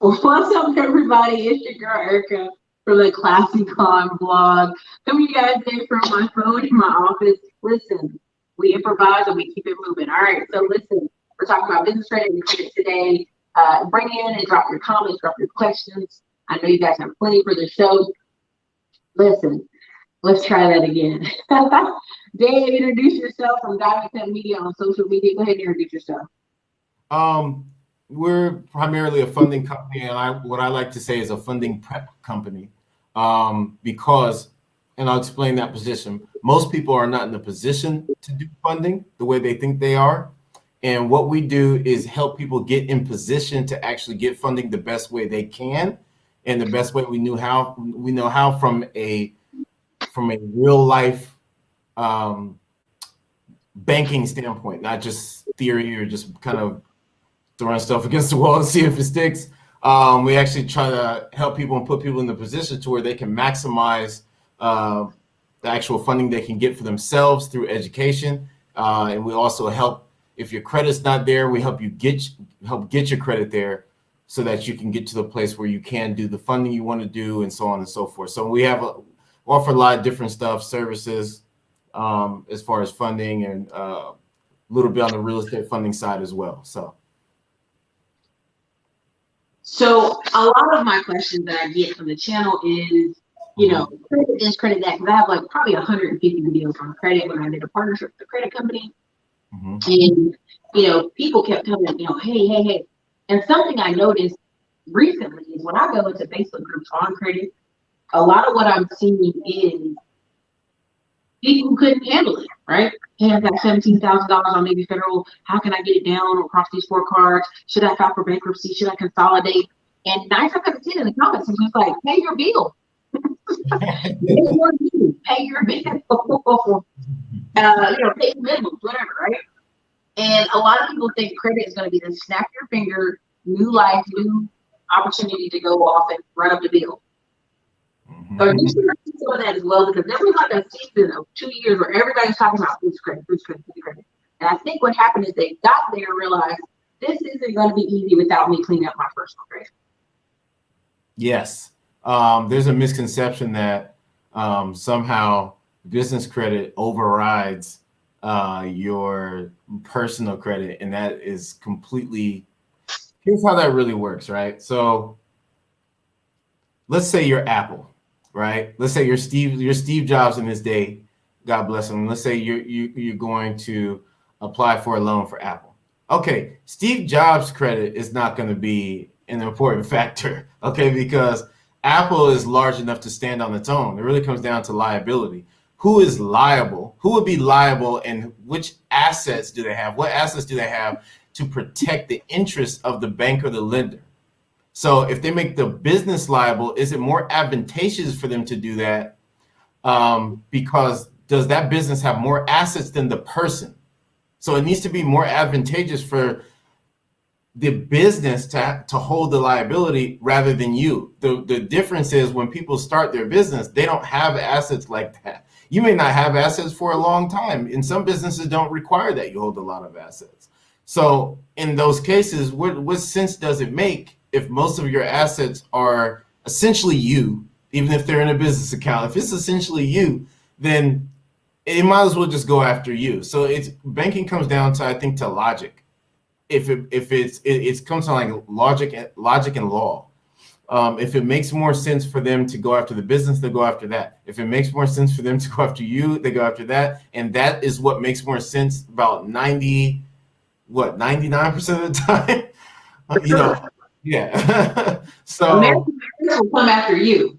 What's up, everybody? It's your girl Erica from the Classy Con blog. Coming to you guys today from my phone in my office. Listen, we improvise and we keep it moving. All right, so listen, we're talking about business credit and credit today. Bring in and drop your comments, drop your questions. I know you guys have plenty for the show. Listen, let's try that again. Dave, introduce yourself from Diamond Cut Media on social media. Go ahead and introduce yourself. Um, we're primarily a funding company, and what I like to say is a funding prep company, because, and I'll explain that position. Most people are not in the position to do funding the way they think they are, and what we do is help people get in position to actually get funding the best way they can, and the best way we know how from a real life banking standpoint, not just theory or just kind of throwing stuff against the wall and see if it sticks. We actually try to help people and put people in the position to where they can maximize the actual funding they can get for themselves through education. And we also help, if your credit's not there, we help you get your credit there so that you can get to the place where you can do the funding you want to do, and so on and so forth. So we offer a lot of different stuff, services, as far as funding, and a little bit on the real estate funding side as well. So a lot of my questions that I get from the channel is, credit this, credit that, because I have like probably 150 videos on credit when I did a partnership with a credit company. And, people kept telling me, hey. And something I noticed recently is when I go into Facebook groups on credit, a lot of what I'm seeing is people who couldn't handle it, right? Hey, I've got $17,000 on maybe federal. How can I get it down across these 4 cards? Should I file for bankruptcy? Should I consolidate? And 9 times out of 10 in the comments, it's just like, pay your bill. Pay your bill. Pay minimums, whatever, right? And a lot of people think credit is going to be the snap your finger, new life, new opportunity to go off and run up the bill. So you should see some of that as well, because there was like a season of 2 years where everybody's talking about food credit. And I think what happened is they got there and realized this isn't going to be easy without me cleaning up my personal credit. Yes. There's a misconception that somehow business credit overrides your personal credit, and that is completely, here's how that really works, right? So let's say you're Apple, right? Let's say you're Steve Jobs in his day, God bless him. Let's say you're going to apply for a loan for Apple. Okay, Steve Jobs' credit is not going to be an important factor, okay, because Apple is large enough to stand on its own. It really comes down to liability. Who is liable? Who would be liable, and which assets do they have? What assets do they have to protect the interests of the bank or the lender? So if they make the business liable, is it more advantageous for them to do that? Because does that business have more assets than the person? So it needs to be more advantageous for the business to hold the liability rather than you. The difference is when people start their business, they don't have assets like that. You may not have assets for a long time. And some businesses don't require that you hold a lot of assets. So in those cases, what sense does it make if most of your assets are essentially you, even if they're in a business account? If it's essentially you, then it might as well just go after you. So banking comes down to, I think, to logic. It comes to like logic and law. If it makes more sense for them to go after the business, they go after that. If it makes more sense for them to go after you, they go after that. And that is what makes more sense about 99% of the time. Yeah. So American will come after you.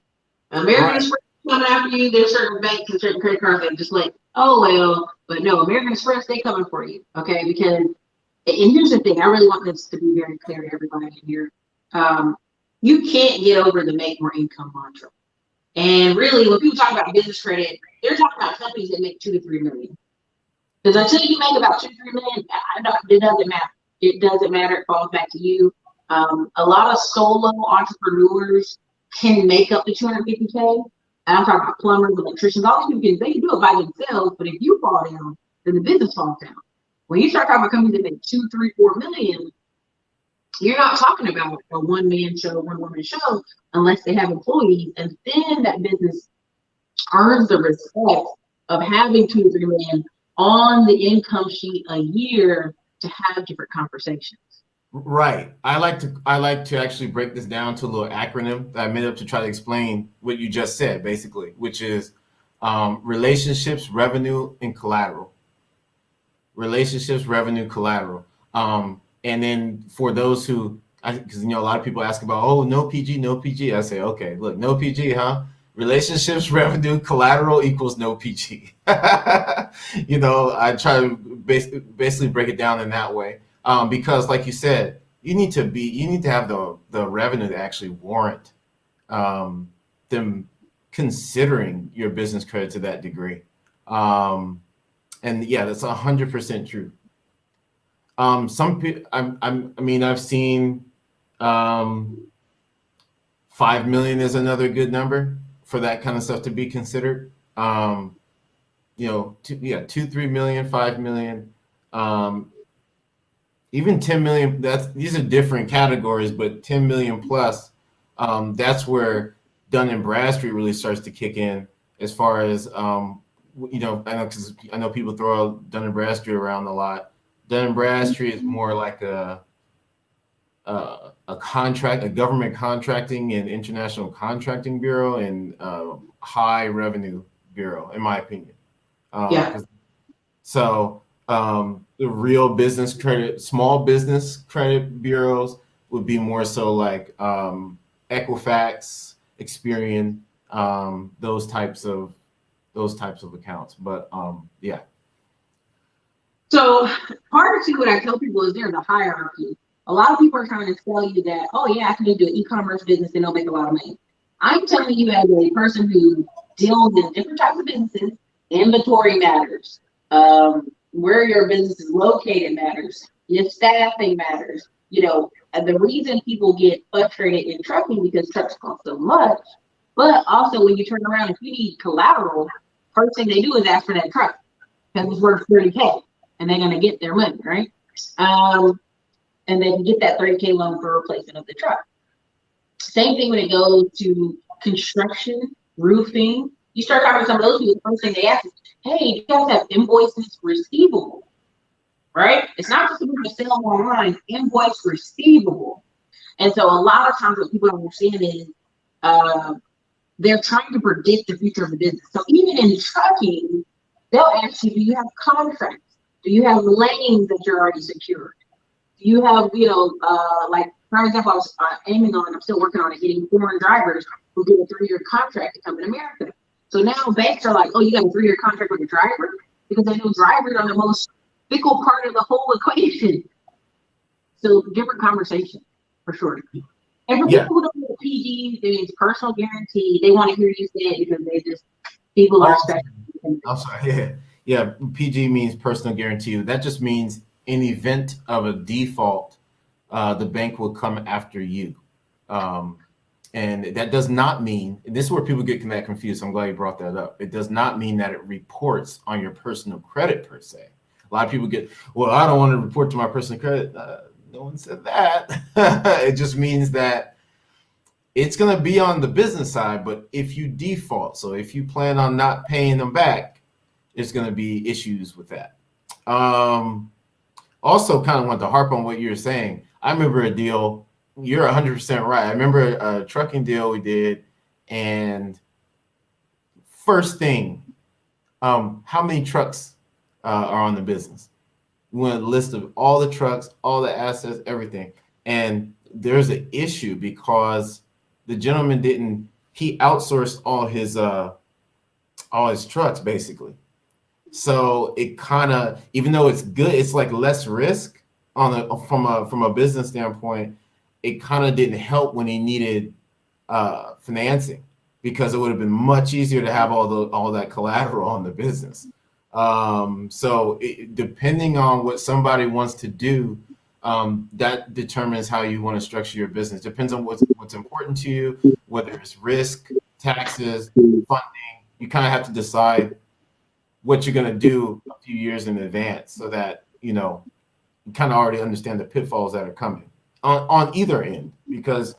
American Express will come after you. There's certain banks and certain credit cards that just like, oh well, but no, American Express, they coming for you, okay? Because, and here's the thing, I really want this to be very clear to everybody in here. You can't get over the make more income mantra. And really, when people talk about business credit, they're talking about companies that make 2 to 3 million. Because until you make about 2 to 3 million, it doesn't matter. It doesn't matter. It falls back to you. A lot of solo entrepreneurs can make up to 250K. And I'm talking about plumbers, electricians, all these people, they can do it by themselves. But if you fall down, then the business falls down. When you start talking about companies that make 2, 3, 4 million, You're not talking about a one-man show, one-woman show unless they have employees, and then that business earns the respect of having 2 or 3 men on the income sheet a year to have different conversations. Right. I like to actually break this down to a little acronym that I made up to try to explain what you just said, basically, which is relationships, revenue, and collateral. Relationships, revenue, collateral. And then for those who, because a lot of people ask about, oh, no PG, no PG. I say, okay, look, no PG, huh? Relationships, revenue, collateral equals no PG. I try to basically break it down in that way, because, like you said, you need to have the revenue to actually warrant them considering your business credit to that degree. And yeah, that's 100% true. Some people, I've seen 5 million is another good number for that kind of stuff to be considered. 2-3 million, 5 million, even 10 million. These are different categories, but 10 million plus, that's where Dun and Bradstreet really starts to kick in, as far as I know people throw Dun and Bradstreet around a lot. Dun and Bradstreet is more like a government contracting and international contracting bureau, and high revenue bureau, in my opinion. Yeah. So the real business credit, small business credit bureaus would be more so like Equifax, Experian, those types of accounts. But yeah. So part of what I tell people is there's a hierarchy. A lot of people are trying to tell you that, oh yeah, I can do an e-commerce business and they'll make a lot of money. I'm telling you, as a person who deals in different types of businesses, inventory matters. Where your business is located matters. Your staffing matters. And the reason people get frustrated in trucking because trucks cost so much, but also when you turn around, if you need collateral, first thing they do is ask for that truck because it's worth $30K. And they're going to get their money, right? And they can get that $30K loan for replacement of the truck. Same thing when it goes to construction, roofing. You start talking to some of those people, the first thing they ask is, hey, do you guys have invoices receivable? Right? It's not just about to sell online, invoice receivable. And so a lot of times what people don't understand is they're trying to predict the future of the business. So even in trucking, they'll ask you, do you have contracts? Do you have lanes that you're already secured? Do you have, like, for example, I was aiming on, I'm still working on it, getting foreign drivers who get a 3-year contract to come in America. So now banks are like, oh, you got a 3-year contract with a driver? Because they know drivers are the most fickle part of the whole equation. So different conversation, for sure. And for people who don't know PG, there's personal guarantee. They want to hear you say it because people are special. I'm sorry, yeah. PG means personal guarantee. That just means in event of a default, the bank will come after you. And that does not mean, and this is where people get confused. So I'm glad you brought that up. It does not mean that it reports on your personal credit per se. A lot of people get, well, I don't want to report to my personal credit. No one said that. It just means that it's going to be on the business side, but if you default, so if you plan on not paying them back, there's going to be issues with that. Also, kind of want to harp on what you were saying. I remember a deal. You're 100% right. I remember a trucking deal we did, and first thing, how many trucks are on the business? We want a list of all the trucks, all the assets, everything. And there's an issue because the gentleman he outsourced all his trucks basically. So it kind of, even though it's good, it's like less risk from a business standpoint. It kind of didn't help when he needed financing, because it would have been much easier to have all that collateral on the business. So depending on what somebody wants to do, that determines how you want to structure your business. Depends on what's important to you, whether it's risk, taxes, funding. You kind of have to decide what you're going to do a few years in advance, so that you kind of already understand the pitfalls that are coming. on either end, because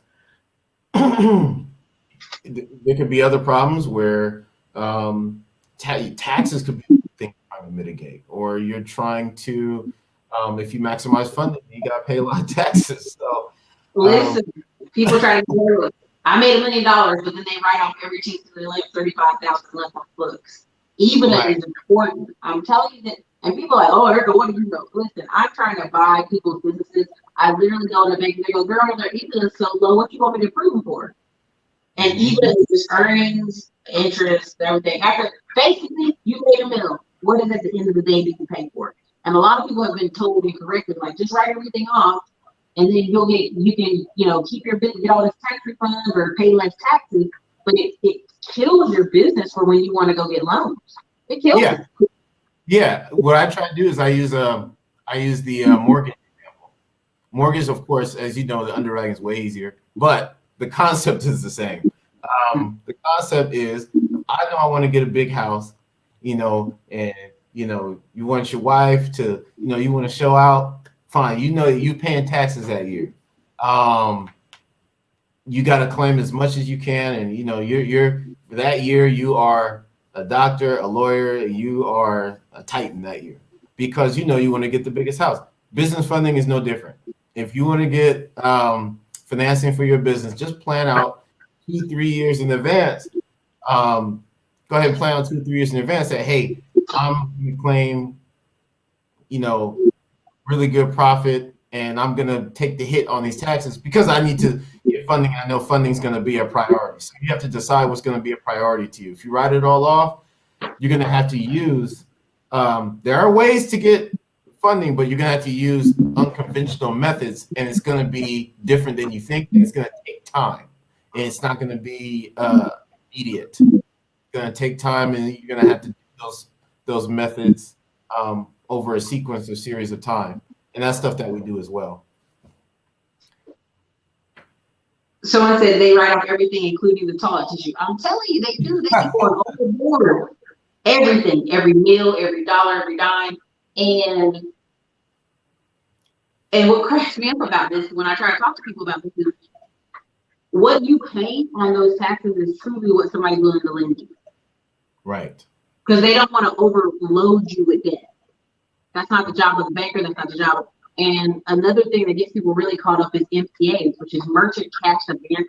there could be other problems where taxes could be a thing you're trying to mitigate, or you're trying to, if you maximize funding, you got to pay a lot of taxes. So, Listen, people try to do it. I made $1 million, but then they write off every team so they left 35,000 left on books. Even right. is important. I'm telling you that, and people are like, oh, Erica, what do you know? Listen, I'm trying to buy people's businesses. I literally go to the bank and they go, girl, their EBITDA is so low. What you want me to prove them for? And even if it's earnings, interest, everything, after basically you made a mill, what is at the end of the day that you pay for it? And a lot of people have been told incorrectly, like just write everything off, and then you can keep your business, get all this tax refunds or pay less taxes, but it kills your business for when you want to go get loans. It kills it. Yeah. What I try to do is I use the mortgage example. Mortgage, of course, as you know, the underwriting is way easier, but the concept is the same. The concept is, I know I want to get a big house, and you want your wife to, you want to show out. Fine, you paying taxes that year. You got to claim as much as you can, and you're that year you are a doctor, a lawyer, you are a titan that year, because you want to get the biggest house. Business funding is no different. If you want to get financing for your business, just plan out 2-3 years in advance. Go ahead and plan out 2-3 years in advance that, hey, I'm going to claim, really good profit, and I'm going to take the hit on these taxes because I need to get funding. I know funding is going to be a priority. So you have to decide what's going to be a priority to you. If you write it all off, you're going to have to use, there are ways to get funding, but you're going to have to use unconventional methods, and it's going to be different than you think, and it's going to take time, and it's not going to be immediate. It's going to take time, and you're going to have to do those methods over a sequence or series of time, and that's stuff that we do as well. Someone said they write off everything, including the toilet tissue. I'm telling you, they do. They go overboard. Everything, every meal, every dollar, every dime, and what cracks me up about this when I try to talk to people about this is what you pay on those taxes is truly what somebody's willing to lend you. Right. Because they don't want to overload you with debt. That's not the job of the banker. That's not the job. And another thing that gets people really caught up is MCAs, which is merchant cash advances.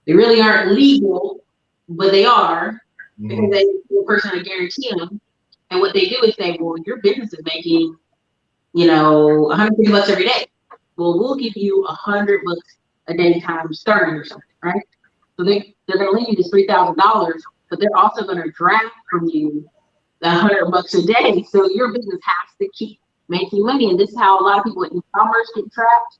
They really aren't legal, but they are, because they give a person to guarantee them. And what they do is say, well, your business is making, $150 every day. Well, we'll give you $100 a day times 30 or something, right? So they're going to lend you this $3,000, but they're also going to draft from you the $100 a day. So your business has to keep making money. And this is how a lot of people in e-commerce get trapped.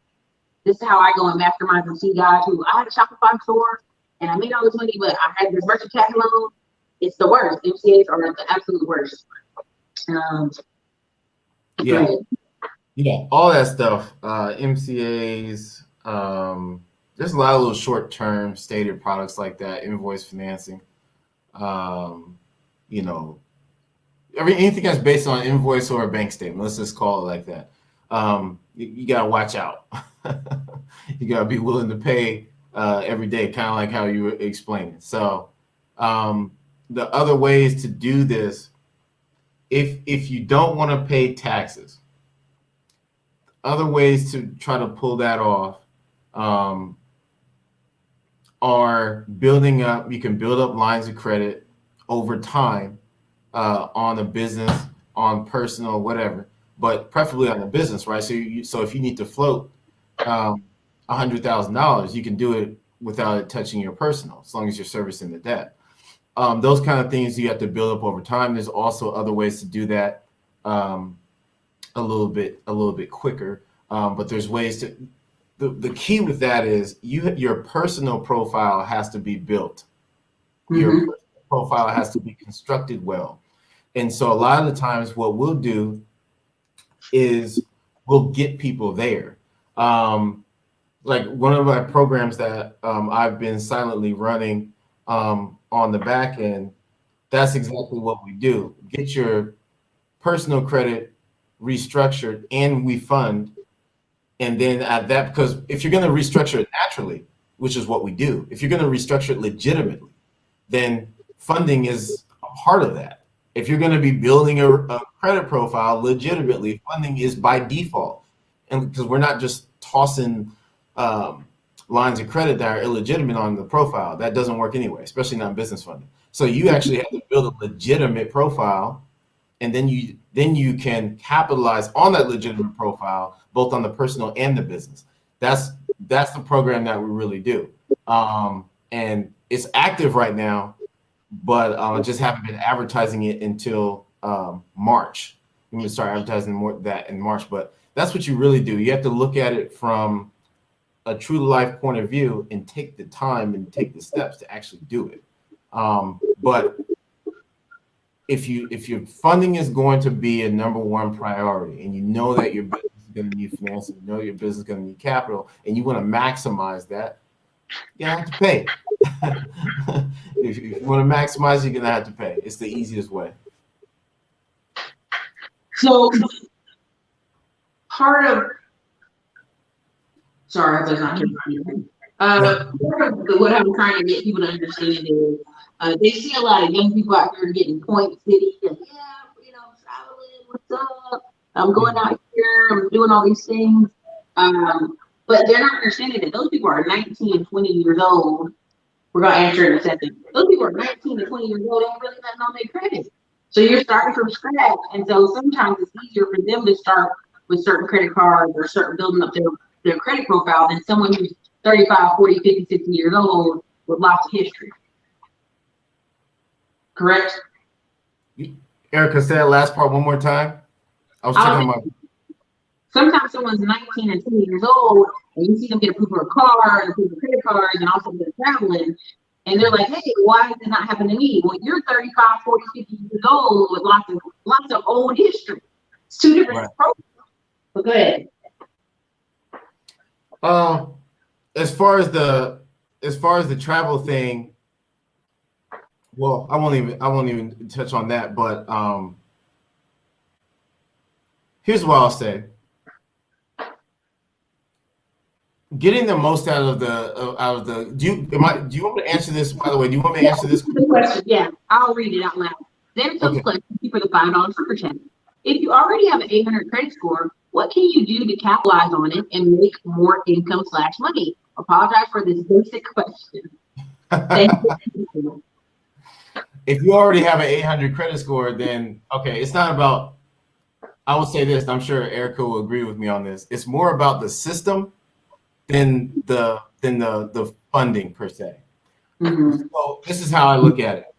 This is how I go in masterminds and see guys who, I had a Shopify store and I made all this money, but I had this merchant cash loan. It's the worst. MCAs are the absolute worst. Yeah, all that stuff. MCAs. There's a lot of little short-term stated products like that. Invoice financing. Anything that's based on invoice or a bank statement. Let's just call it like that. You gotta watch out. You gotta be willing to pay every day, kind of like how you were explaining. So the other ways to do this, if you don't want to pay taxes, other ways to try to pull that off are building up. You can build up lines of credit over time on a business, on personal, whatever, but preferably on a business, right? So if you need to float $100,000, you can do it without it touching your personal, as long as you're servicing the debt. Those kind of things you have to build up over time. There's also other ways to do that a little bit quicker. But there's ways to. The key with that is your personal profile has to be built. Your personal profile has to be constructed well. And so a lot of the times what we'll do is we'll get people there. Like one of my programs that I've been silently running on the back end, that's exactly what we do. Get your personal credit restructured, and we fund And then at that, because if you're going to restructure it naturally, which is what we do, if you're going to restructure it legitimately, then funding is a part of that. If you're going to be building a credit profile legitimately, funding is by default. And because we're not just tossing lines of credit that are illegitimate on the profile, that doesn't work anyway, especially not business funding. So you actually have to build a legitimate profile, and then you can capitalize on that legitimate profile, both on the personal and the business. That's the program that we really do. And it's active right now, but just haven't been advertising it until March. I'm going to start advertising more that in March, but that's what you really do. You have to look at it from a true life point of view and take the time and take the steps to actually do it. But if your funding is going to be a number one priority, and you know that your business is going to need financing, you know your business is going to need capital, and you want to maximize that, you have to pay. If you want to maximize, you're going to have to pay. It's the easiest way. So part of, sorry, I was not hearing. Part of what I'm trying to get people to understand is they see a lot of young people out here getting point city and I'm traveling, what's up? I'm going out here, I'm doing all these things. But they're not understanding that those people are 19 and 20 years old. We're gonna answer in a second. Those people are 19 to 20 years old, ain't really nothing on their credit. So you're starting from scratch. And so sometimes it's easier for them to start with certain credit cards or start building up their credit profile than someone who's 35, 40, 50, 60 years old with lots of history. Correct? Erica, say that last part one more time. I was checking my. Sometimes someone's 19 and 20 years old, and you see them get approved for a car and approved for credit cards and also they're traveling, and they're like, hey, why does it not happen to me? Well, you're 35, 40, 50 years old with lots of old history. It's two different programs. But go ahead. As far as the travel thing, well, I won't even touch on that, but here's what I'll say. Getting the most out of the do you want me to answer this? By the way, do you want me to answer this question? Yeah, I'll read it out loud. Then some questions for the $5 super chat. If you already have an 800 credit score, what can you do to capitalize on it and make more income/money? Apologize for this basic question. Thank you. If you already have an 800 credit score, then okay, it's not about. I will say this, and I'm sure Erica will agree with me on this. It's more about the system than the funding per se. Mm-hmm. So this is how I look at it.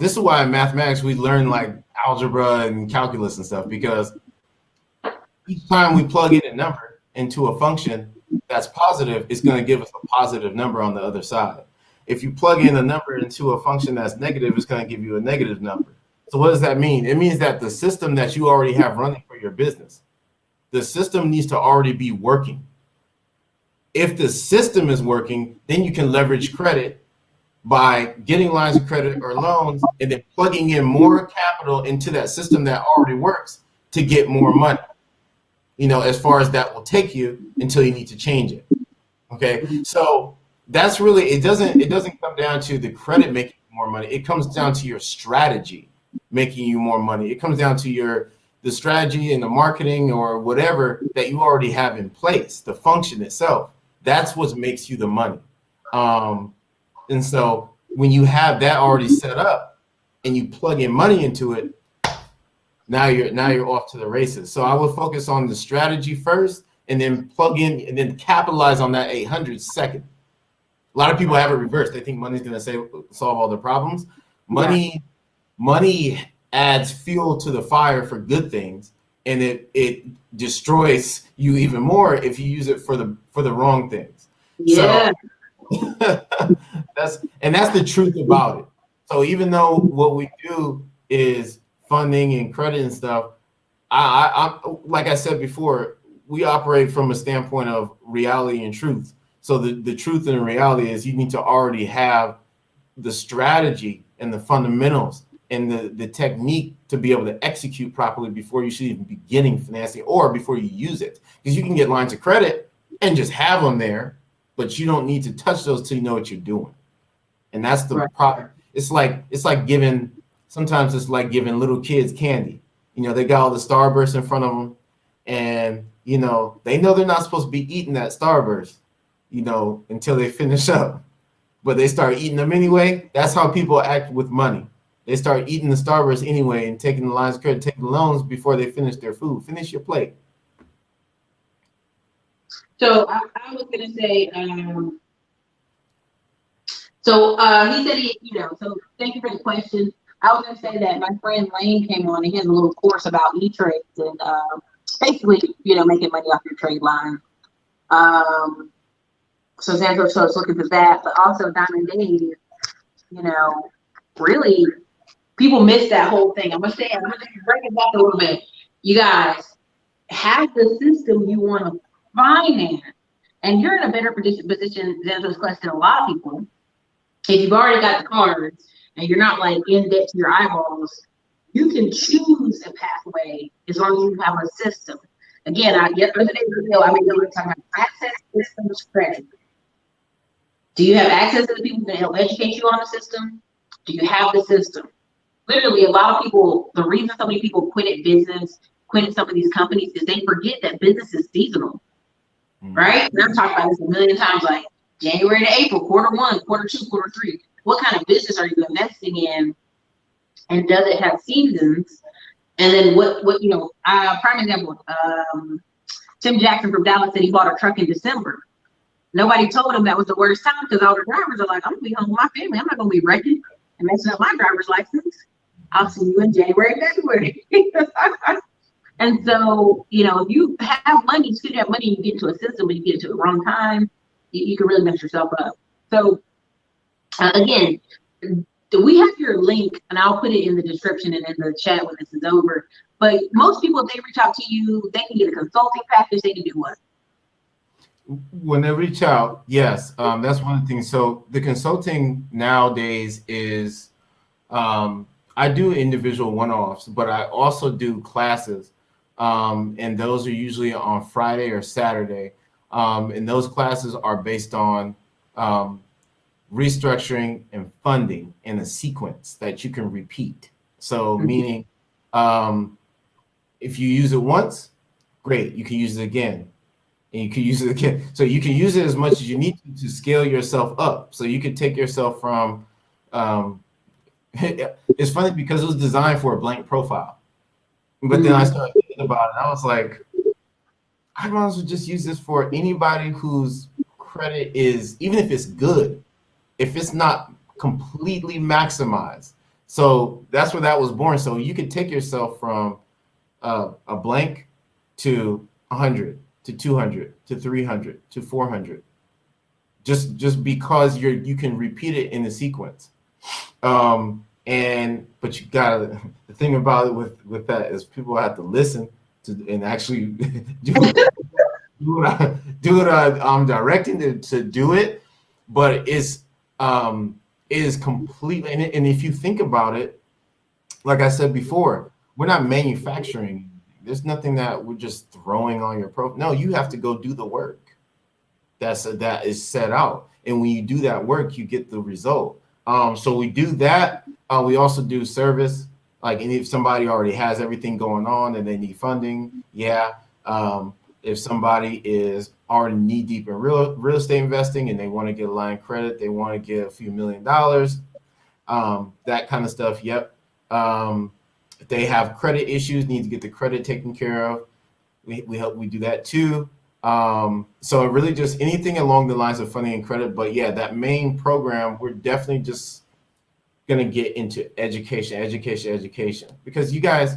This is why in mathematics we learn like algebra and calculus and stuff, because each time we plug in a number into a function that's positive, it's going to give us a positive number on the other side. If you plug in a number into a function that's negative, it's going to give you a negative number. So what does that mean? It means that the system that you already have running for your business, the system needs to already be working. If the system is working, then you can leverage credit by getting lines of credit or loans and then plugging in more capital into that system that already works to get more money. As far as that will take you until you need to change it. Okay, so that's really it doesn't come down to the credit making you more money. It comes down to your strategy making you more money. It comes down to the strategy and the marketing or whatever that you already have in place, the function itself. That's what makes you the money. And so when you have that already set up and you plug in money into it, now you're off to the races. So I would focus on the strategy first and then plug in and then capitalize on that 800 second. A lot of people have it reversed. They think money's going to solve all their problems. Money adds fuel to the fire for good things, and it destroys you even more if you use it for the wrong things. Yeah. So that's the truth about it. So even though what we do is funding and credit and stuff, I like I said before, we operate from a standpoint of reality and truth. So the truth and the reality is you need to already have the strategy and the fundamentals and the technique to be able to execute properly before you should even be getting financing or before you use it. Because you can get lines of credit and just have them there, but you don't need to touch those till you know what you're doing. And that's the problem. It's like giving, sometimes it's like giving little kids candy. You know, they got all the Starburst in front of them, and you know they know they're not supposed to be eating that Starburst, you know, until they finish up. But they start eating them anyway. That's how people act with money. They start eating the Starburst anyway and taking the lines of credit, taking loans before they finish their food. Finish your plate. So I was gonna say, he said so thank you for the question. I was gonna say that my friend Lane came on and he has a little course about e-trades and basically, making money off your trade line. So Xanthos is looking for that, but also Diamond Dave, really people miss that whole thing. I'm gonna break it back a little bit. You guys have the system you want to finance, and you're in a better position, Xanthos Quest, than a lot of people. If you've already got the cards and you're not like in debt to your eyeballs, you can choose a pathway as long as you have a system. Again, the other day I mean, talking about access systems credit. Do you have access to the people that help educate you on the system? Do you have the system? Literally, a lot of people, the reason so many people quit some of these companies is they forget that business is seasonal, right? And I've talked about this a million times, like January to April, quarter 1, quarter 2, quarter 3. What kind of business are you investing in? And does it have seasons? And then prime example, Tim Jackson from Dallas said he bought a truck in December. Nobody told him that was the worst time because all the drivers are like, I'm gonna be home with my family. I'm not gonna be wrecking and messing up my driver's license. I'll see you in January, February. And so, if you have money, you have money, you get into a system, but you get into the wrong time, you can really mess yourself up. So again, we have your link, and I'll put it in the description and in the chat when this is over. But most people, if they reach out to you, they can get a consulting package. They can do what? When they reach out, yes, that's one of the things. So the consulting nowadays is, I do individual one-offs, but I also do classes, and those are usually on Friday or Saturday. And those classes are based on restructuring and funding in a sequence that you can repeat. So meaning, if you use it once, great, you can use it again. And you can use it again. So you can use it as much as you need to scale yourself up. So you could take yourself from, it's funny because it was designed for a blank profile. But then I started thinking about it. And I was like, I might as well just use this for anybody whose credit is, even if it's good, if it's not completely maximized. So that's where that was born. So you could take yourself from a blank to 100 to 200 to 300 to 400, just because you can repeat it in a sequence. But you gotta, the thing about it with that is people have to listen to and actually do what I'm directing to do it. But it is completely, and if you think about it, like I said before, we're not manufacturing. There's nothing that we're just throwing on your profile. No, you have to go do the work. That is set out, and when you do that work, you get the result. So we do that. We also do service. Like, and if somebody already has everything going on and they need funding, yeah. If somebody is already knee deep in real estate investing and they want to get a line of credit, they want to get a few $1 million, that kind of stuff. Yep. If they have credit issues, need to get the credit taken care of, we do that too. So it really just anything along the lines of funding and credit. But yeah, that main program, we're definitely just gonna get into education, because you guys,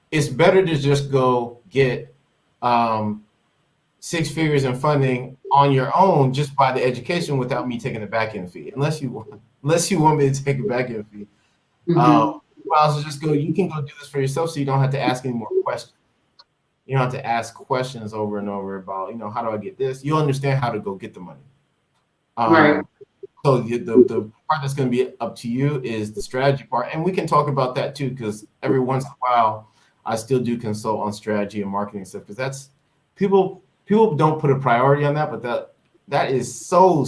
it's better to just go get 6 figures in funding on your own just by the education without me taking a back end fee, unless you want me to take a back end fee. Well, just go. You can go do this for yourself, so you don't have to ask any more questions. You don't have to ask questions over and over about, how do I get this? You'll understand how to go get the money. Right. So the part that's going to be up to you is the strategy part, and we can talk about that too, because every once in a while I still do consult on strategy and marketing stuff, because that's people don't put a priority on that, but that is so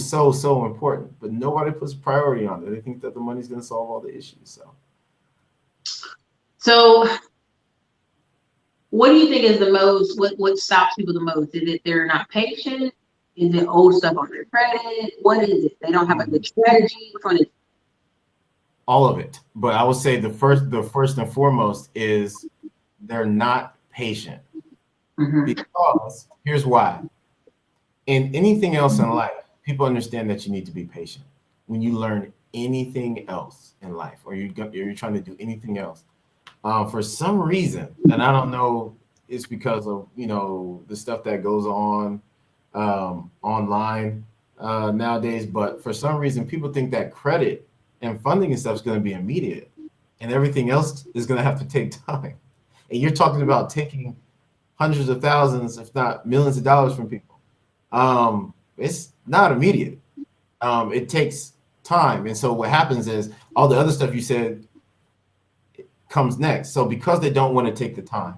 important. But nobody puts a priority on it. They think that the money's going to solve all the issues. So what do you think is the most, what stops people the most? Is it they're not patient? Is it old stuff on their credit? What is it? They don't have a good strategy? Which one is it? All of it. But I would say the first and foremost is they're not patient. Because here's why. In anything else in life, people understand that you need to be patient. When you learn anything else in life, or you're trying to do anything else, for some reason, and I don't know, it's because of the stuff that goes on online nowadays, but for some reason, people think that credit and funding and stuff is going to be immediate, and everything else is going to have to take time. And you're talking about taking hundreds of thousands, if not millions of dollars from people. It's not immediate. It takes time. And so what happens is all the other stuff you said comes next. So because they don't want to take the time,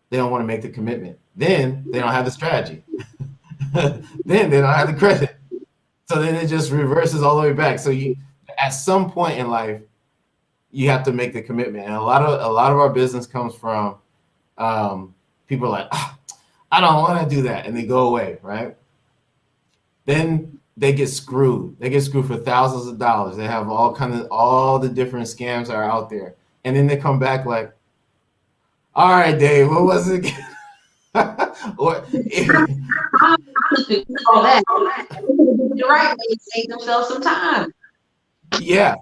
they don't want to make the commitment, then they don't have the strategy. Then they don't have the credit. So then it just reverses all the way back. So at some point in life, you have to make the commitment. And a lot of our business comes from people like, I don't want to do that, and they go away, right? Then they get screwed. They get screwed for thousands of dollars. They have all the different scams that are out there, and then they come back like, all right, Dave, what was it again? Or all that. You're right. They save themselves some time. Yeah.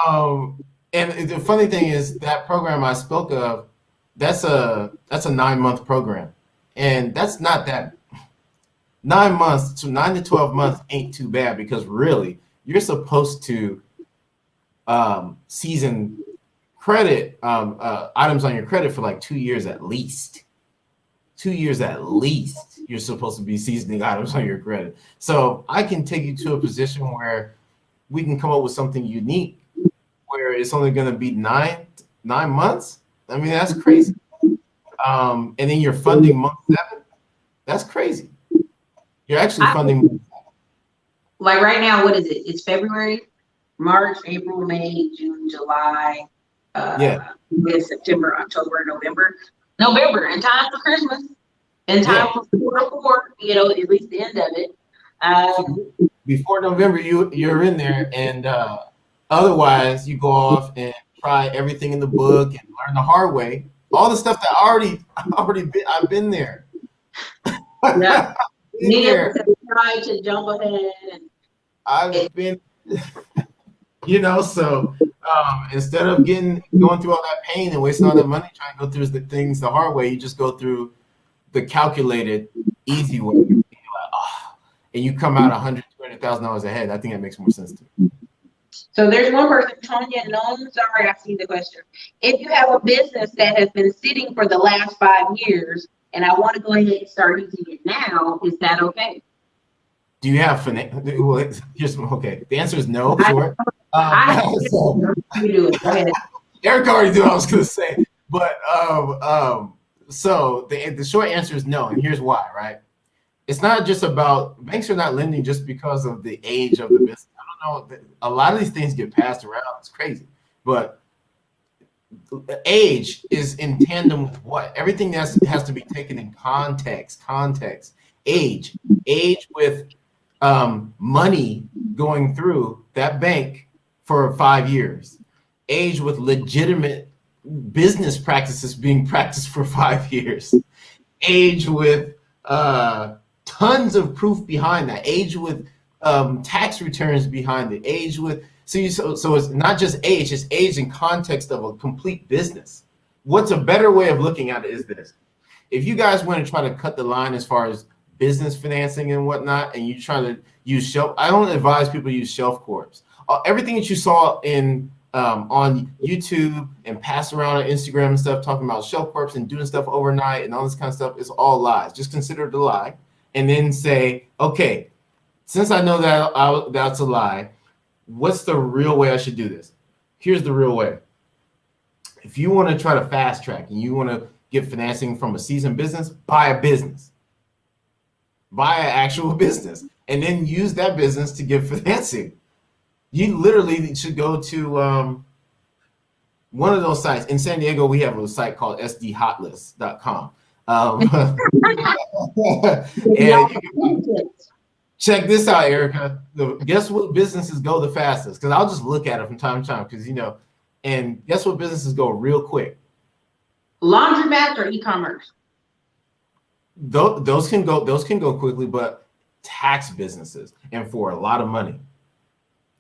And the funny thing is that program I spoke of, that's a 9-month program. And that's not that 9 months to 9 to 12 months ain't too bad, because really you're supposed to season credit items on your credit for like 2 years at least. 2 years at least you're supposed to be seasoning items on your credit. So I can take you to a position where we can come up with something unique where it's only going to be nine months. I mean, that's crazy. And then you're funding month 7. That's crazy. You're actually funding. Like right now, what is it? It's February, March, April, May, June, July, September, October, November, in time for Christmas, in time for quarter 4, at least the end of it. Before November, you're in there, and otherwise you go off and try everything in the book and learn the hard way. All the stuff that I've been there. Yeah. Neither try to jump ahead. I've been, so instead of going through all that pain and wasting all that money trying to go through the things the hard way, you just go through the calculated, easy way. And you're like, and you come out $100,000-$200,000 ahead. I think that makes more sense to me. So there's one person, Tonya, sorry, I see the question. If you have a business that has been sitting for the last 5 years, and I want to go ahead and start using it now, is that okay? Do you have finance? Well, okay. The answer is no. Sure. You do it. Go ahead. Eric already knew what I was going to say, but so the short answer is no, and here's why. Right? It's not just about, banks are not lending just because of the age of the business. I don't know. A lot of these things get passed around. It's crazy, but age is in tandem with what? Everything has to be taken in context. Age with money going through that bank for 5 years. Age with legitimate business practices being practiced for 5 years. Age with tons of proof behind that. Age with tax returns behind it. Age with so it's not just age, it's age in context of a complete business. What's a better way of looking at it is this. If you guys want to try to cut the line as far as business financing and whatnot, and you try to use shelf, I don't advise people to use shelf corps. Everything that you saw in on YouTube and passed around on Instagram and stuff, talking about shelf corps and doing stuff overnight and all this kind of stuff, is all lies. Just consider it a lie, and then say, okay, since I know that that's a lie, what's the real way I should do this? Here's the real way. If you want to try to fast track and you want to get financing from a seasoned business, buy a business. Buy an actual business and then use that business to get financing. You literally should go to one of those sites. In San Diego, we have a site called sdhotlist.com. And check this out, Erica. Guess what businesses go the fastest? Because I'll just look at it from time to time because, and guess what businesses go real quick? Laundromats or e-commerce? Those can go quickly, but tax businesses, and for a lot of money.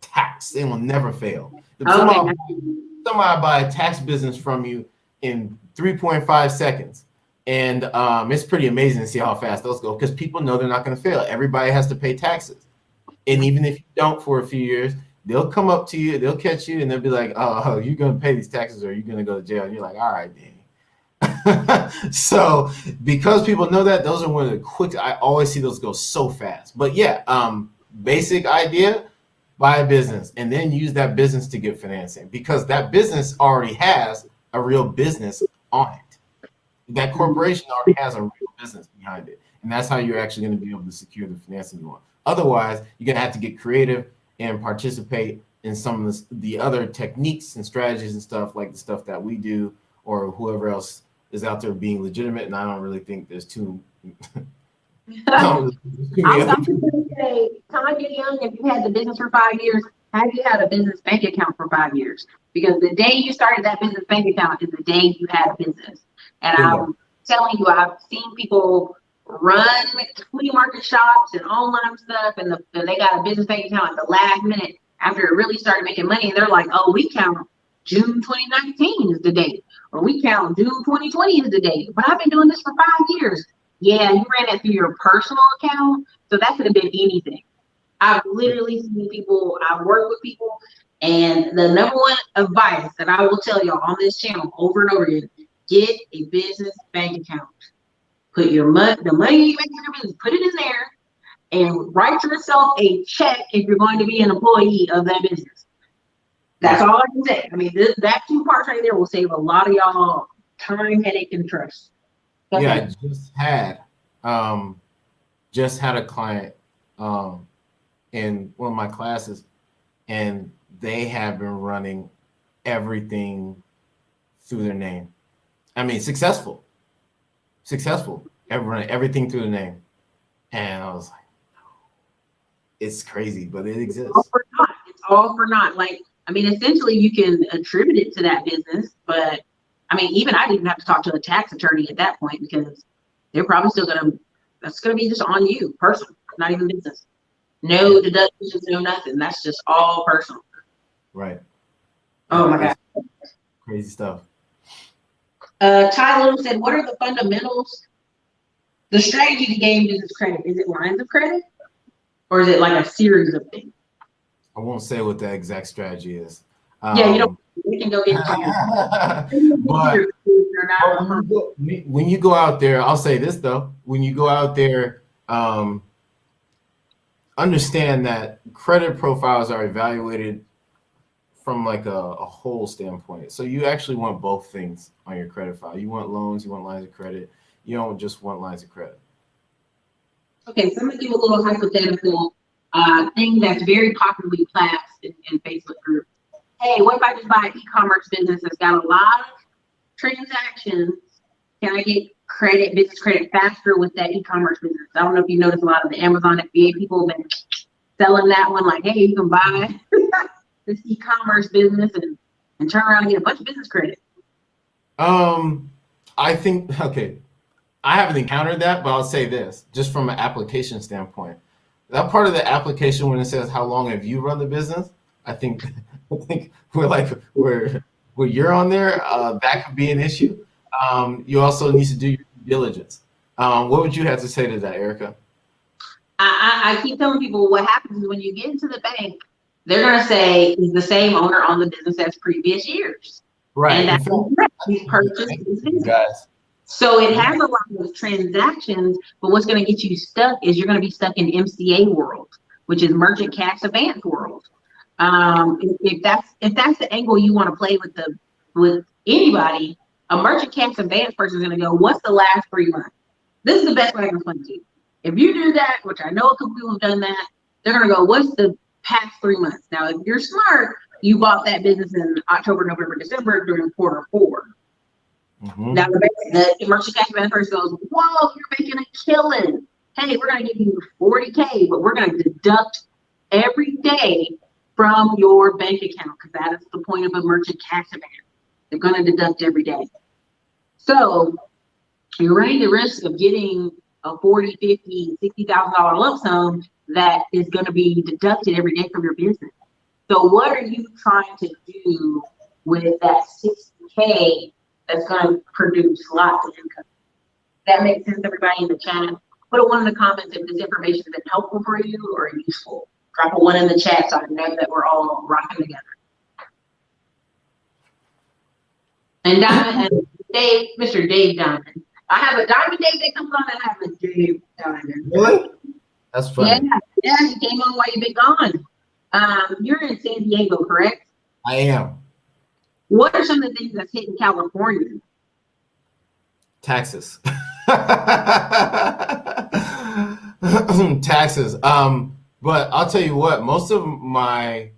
Tax, they will never fail. Somebody buy a tax business from you in 3.5 seconds. And it's pretty amazing to see how fast those go because people know they're not going to fail. Everybody has to pay taxes. And even if you don't for a few years, they'll come up to you, they'll catch you, and they'll be like, oh, you're going to pay these taxes or you're going to go to jail. And you're like, all right, Danny. So because people know that, those are one of the quick, I always see those go so fast. But yeah, basic idea, buy a business and then use that business to get financing because that business already has a real business on it. That corporation already has a real business behind it. And that's how you're actually going to be able to secure the financing you want. Otherwise, you're going to have to get creative and participate in some of the other techniques and strategies and stuff like the stuff that we do or whoever else is out there being legitimate. And I don't really think there's too I was going to say, Tanya Young, if you had the business for 5 years, have you had a business bank account for 5 years? Because the day you started that business bank account is the day you had a business. And I'm telling you, I've seen people run flea market shops and online stuff, and they got a business bank account at the last minute after it really started making money. And they're like, oh, we count June 2019 is the date, or we count June 2020 is the date. But I've been doing this for 5 years. Yeah, you ran it through your personal account, so that could have been anything. I've literally seen people, I've worked with people, and the number one advice that I will tell y'all on this channel over and over again, get a business bank account. Put the money you make in your business, put it in there, and write yourself a check if you're going to be an employee of that business. That's all I can say. I mean, that two parts right there will save a lot of y'all time, headache, and trust. Yeah, I just had a client in one of my classes, and they have been running everything through their name. I mean, successful, running everything through the name. And I was like, it's crazy, but it exists. It's all for naught. Like, I mean, essentially you can attribute it to that business, but I mean, even I didn't have to talk to a tax attorney at that point because they're probably still that's going to be just on you, personal, not even business. No deductions, no nothing. That's just all personal. Right. Oh my God. Crazy stuff. Ty Little said, what are the fundamentals? The strategy to gain business credit, is it lines of credit or is it like a series of things? I won't say what the exact strategy is. We can go get but when you go out there, I'll say this though, when you go out there, understand that credit profiles are evaluated from like a whole standpoint. So you actually want both things on your credit file. You want loans, you want lines of credit. You don't just want lines of credit. Okay, so I'm gonna give a little hypothetical thing that's very popularly classed in Facebook groups. Hey, what if I just buy an e-commerce business that's got a lot of transactions? Can I get business credit faster with that e-commerce business? I don't know if you noticed a lot of the Amazon FBA people have been selling that one like, hey, you can buy this e-commerce business and turn around and get a bunch of business credit. I think, I haven't encountered that, but I'll say this, just from an application standpoint. That part of the application when it says how long have you run the business, I think where you're on there, that could be an issue. You also need to do your due diligence. What would you have to say to that, Erica? I keep telling people what happens is when you get into the bank, they're going to say he's the same owner on the business as previous years. Right. And that's he's purchased his business. So it has a lot of transactions, but what's going to get you stuck is you're going to be stuck in MCA world. which is merchant cash advance world. If that's the angle you want to play with anybody, a merchant cash advance person is going to go, what's the last 3 months? This is the best way I can explain to you. If you do that, which I know a couple people have done that, they're going to go, what's the past 3 months? Now, if you're smart, you bought that business in October, November, December during quarter 4. Mm-hmm. Now, the merchant cash advance person goes, whoa, you're making a killing. Hey, we're going to give you $40K, but we're going to deduct every day from your bank account, because that is the point of a merchant cash advance. They're going to deduct every day. So you're running the risk of getting a $40, $50, $60,000 lump sum that is going to be deducted every day from your business. So what are you trying to do with that $60K that's going to produce lots of income? That makes sense, everybody in the chat? Put a 1 in the comments if this information has been helpful for you or useful. Drop a 1 in the chat so I know that we're all rocking together. And Diamond and Dave, Mr. Dave Diamond. I have a Diamond Dave that comes on, and I have a Dave Diamond. Really? That's funny. Yeah, he came on while you've been gone. You're in San Diego, correct? I am. What are some of the things that's hitting California? Taxes. Taxes. But I'll tell you what, most of my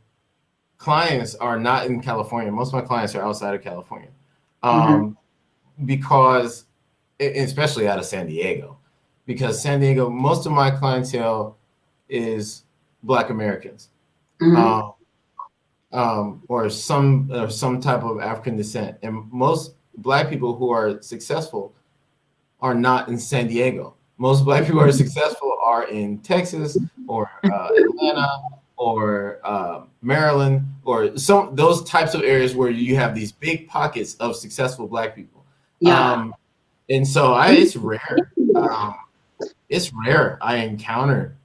clients are not in California. Most of my clients are outside of California. Because, especially out of San Diego, because San Diego, most of my clientele is Black Americans, or some type of African descent, and most Black people who are successful are not in San Diego. Most Black people who are successful are in Texas or Atlanta or Maryland, or those types of areas where you have these big pockets of successful Black people. Yeah. And so it's rare. It's rare I encounter,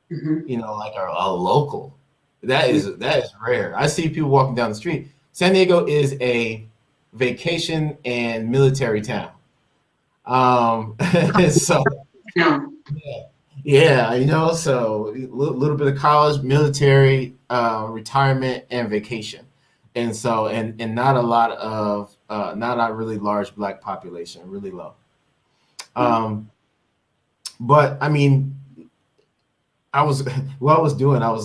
like a local. That is rare. I see people walking down the street. San Diego is a vacation and military town. So yeah, so a little bit of college, military, retirement, and vacation. And so, and not a lot of, not a really large Black population, really low. But I mean, I was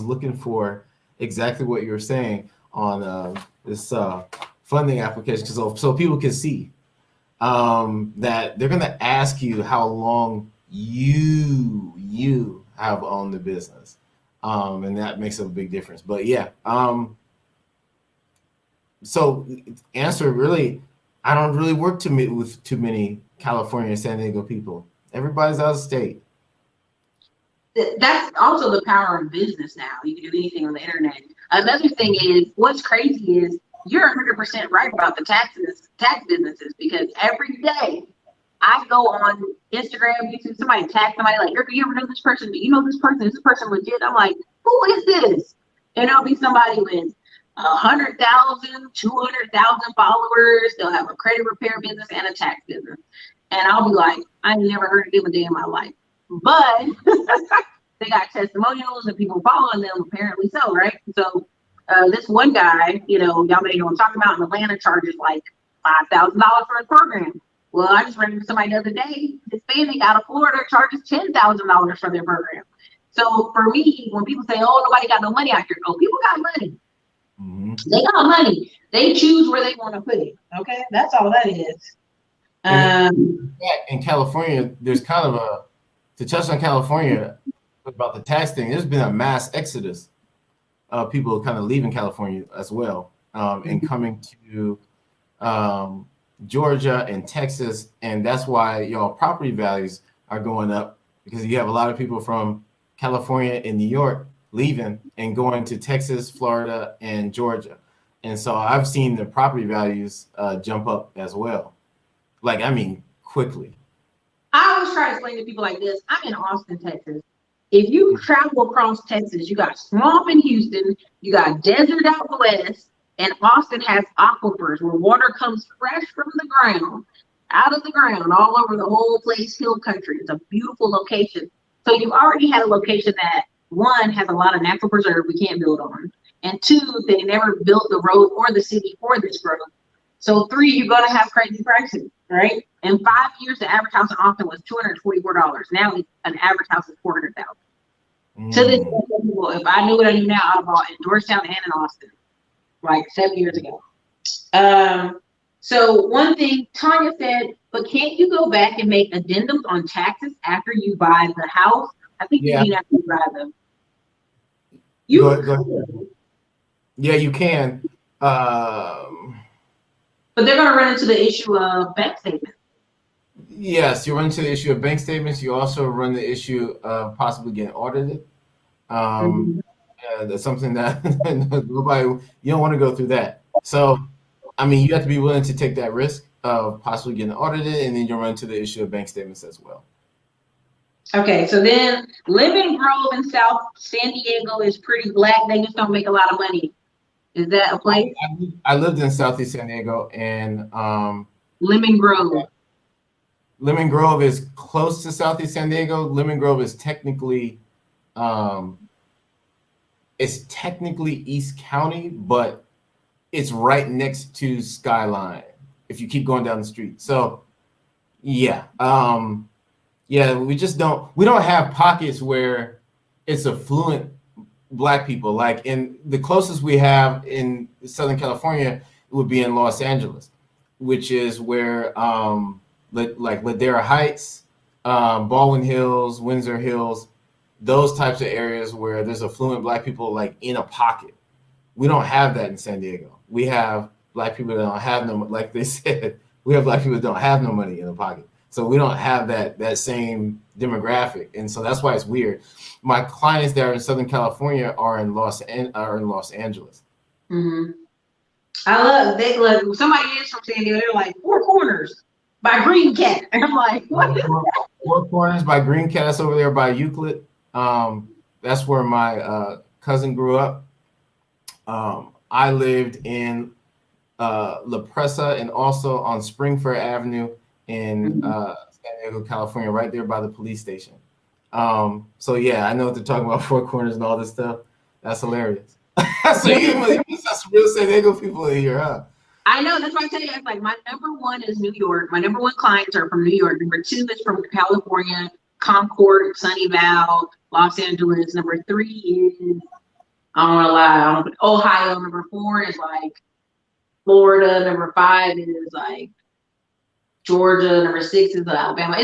looking for exactly what you were saying on this funding application, so people can see that they're going to ask you how long you have owned the business, and that makes a big difference. But yeah, so answer really, I don't really work with too many California and San Diego people. Everybody's out of state. That's also the power of business now. You can do anything on the internet. Another thing is, what's crazy is you're 100% right about the tax businesses, because every day I go on Instagram, YouTube, somebody tag somebody like, Erica, you ever know this person? Do you know this person? Is this person legit? I'm like, who is this? And it'll be somebody with 100,000, 200,000 followers. They'll have a credit repair business and a tax business. And I'll be like, I never heard of them a day in my life. But they got testimonials and people following them, apparently so, right? So this one guy, y'all may know what I'm talking about, in Atlanta, charges like $5,000 for his program. Well, I just ran into somebody the other day, Hispanic out of Florida, charges $10,000 for their program. So for me, when people say, oh, nobody got no money out here, oh, people got money. Mm-hmm. They got money. They choose where they want to put it. Okay, that's all that is. In California, there's kind of to touch on California about the tax thing, there's been a mass exodus of people kind of leaving California as well, and coming to Georgia and Texas. And that's why y'all property values are going up, because you have a lot of people from California and New York leaving and going to Texas, Florida, and Georgia. And so I've seen the property values jump up as well. Like, I mean, quickly. I always try to explain to people like this. I'm in Austin, Texas. If you travel across Texas, you got swamp in Houston, you got desert out west, and Austin has aquifers where water comes fresh from the ground, out of the ground, all over the whole place, hill country. It's a beautiful location. So you've already had a location that one, has a lot of natural preserve we can't build on. And two, they never built the road or the city for this growth. So three, you're going to have crazy prices, right? In 5 years, the average house in Austin was $244. Now an average house is $400,000. To this day, if I knew what I knew now, I'd have bought in Georgetown and in Austin, like 7 years ago. So one thing Tanya said, but can't you go back and make addendums on taxes after you buy the house? I think you mean after you buy them. Go ahead. Yeah, you can. But they're going to run into the issue of bank statements. Yes, you run into the issue of bank statements. You also run the issue of possibly getting audited. That's something that nobody, you don't want to go through that. So, I mean, you have to be willing to take that risk of possibly getting audited, and then you run into the issue of bank statements as well. Okay, so then Living Grove in South San Diego is pretty black. They just don't make a lot of money. Is that a place? I lived in Southeast San Diego, and Lemon Grove. Lemon Grove is close to Southeast San Diego. Lemon Grove is technically East County, but it's right next to Skyline if you keep going down the street. So yeah. We don't have pockets where it's affluent Black people. Like in the closest we have in Southern California would be in Los Angeles, which is where like Ladera Heights, Baldwin Hills, Windsor Hills, those types of areas where there's affluent Black people like in a pocket. We don't have that in San Diego. We have Black people that don't have no, like they said, we have Black people that don't have no money in the pocket. So we don't have that same demographic, and so that's why it's weird. My clients that are in Southern California are in Los Angeles. Mm-hmm. I love somebody is from San Diego. They're like Four Corners by Green Cat, and I'm like, what is that? Four Corners by Green Cat. That's over there by Euclid. That's where my cousin grew up. I lived in La Presa and also on Springfair Avenue in San Diego, California, right there by the police station. So yeah, I know what they're talking about, Four Corners and all this stuff. That's hilarious. So you got some real San Diego people in here, huh? I know, that's why I tell you, it's like my number one is New York. My number one clients are from New York. Number two is from California, Concord, Sunnyvale, Los Angeles. Number three is, I don't want to lie, Ohio. Number four is like Florida. Number five is like Georgia. Number six is Alabama.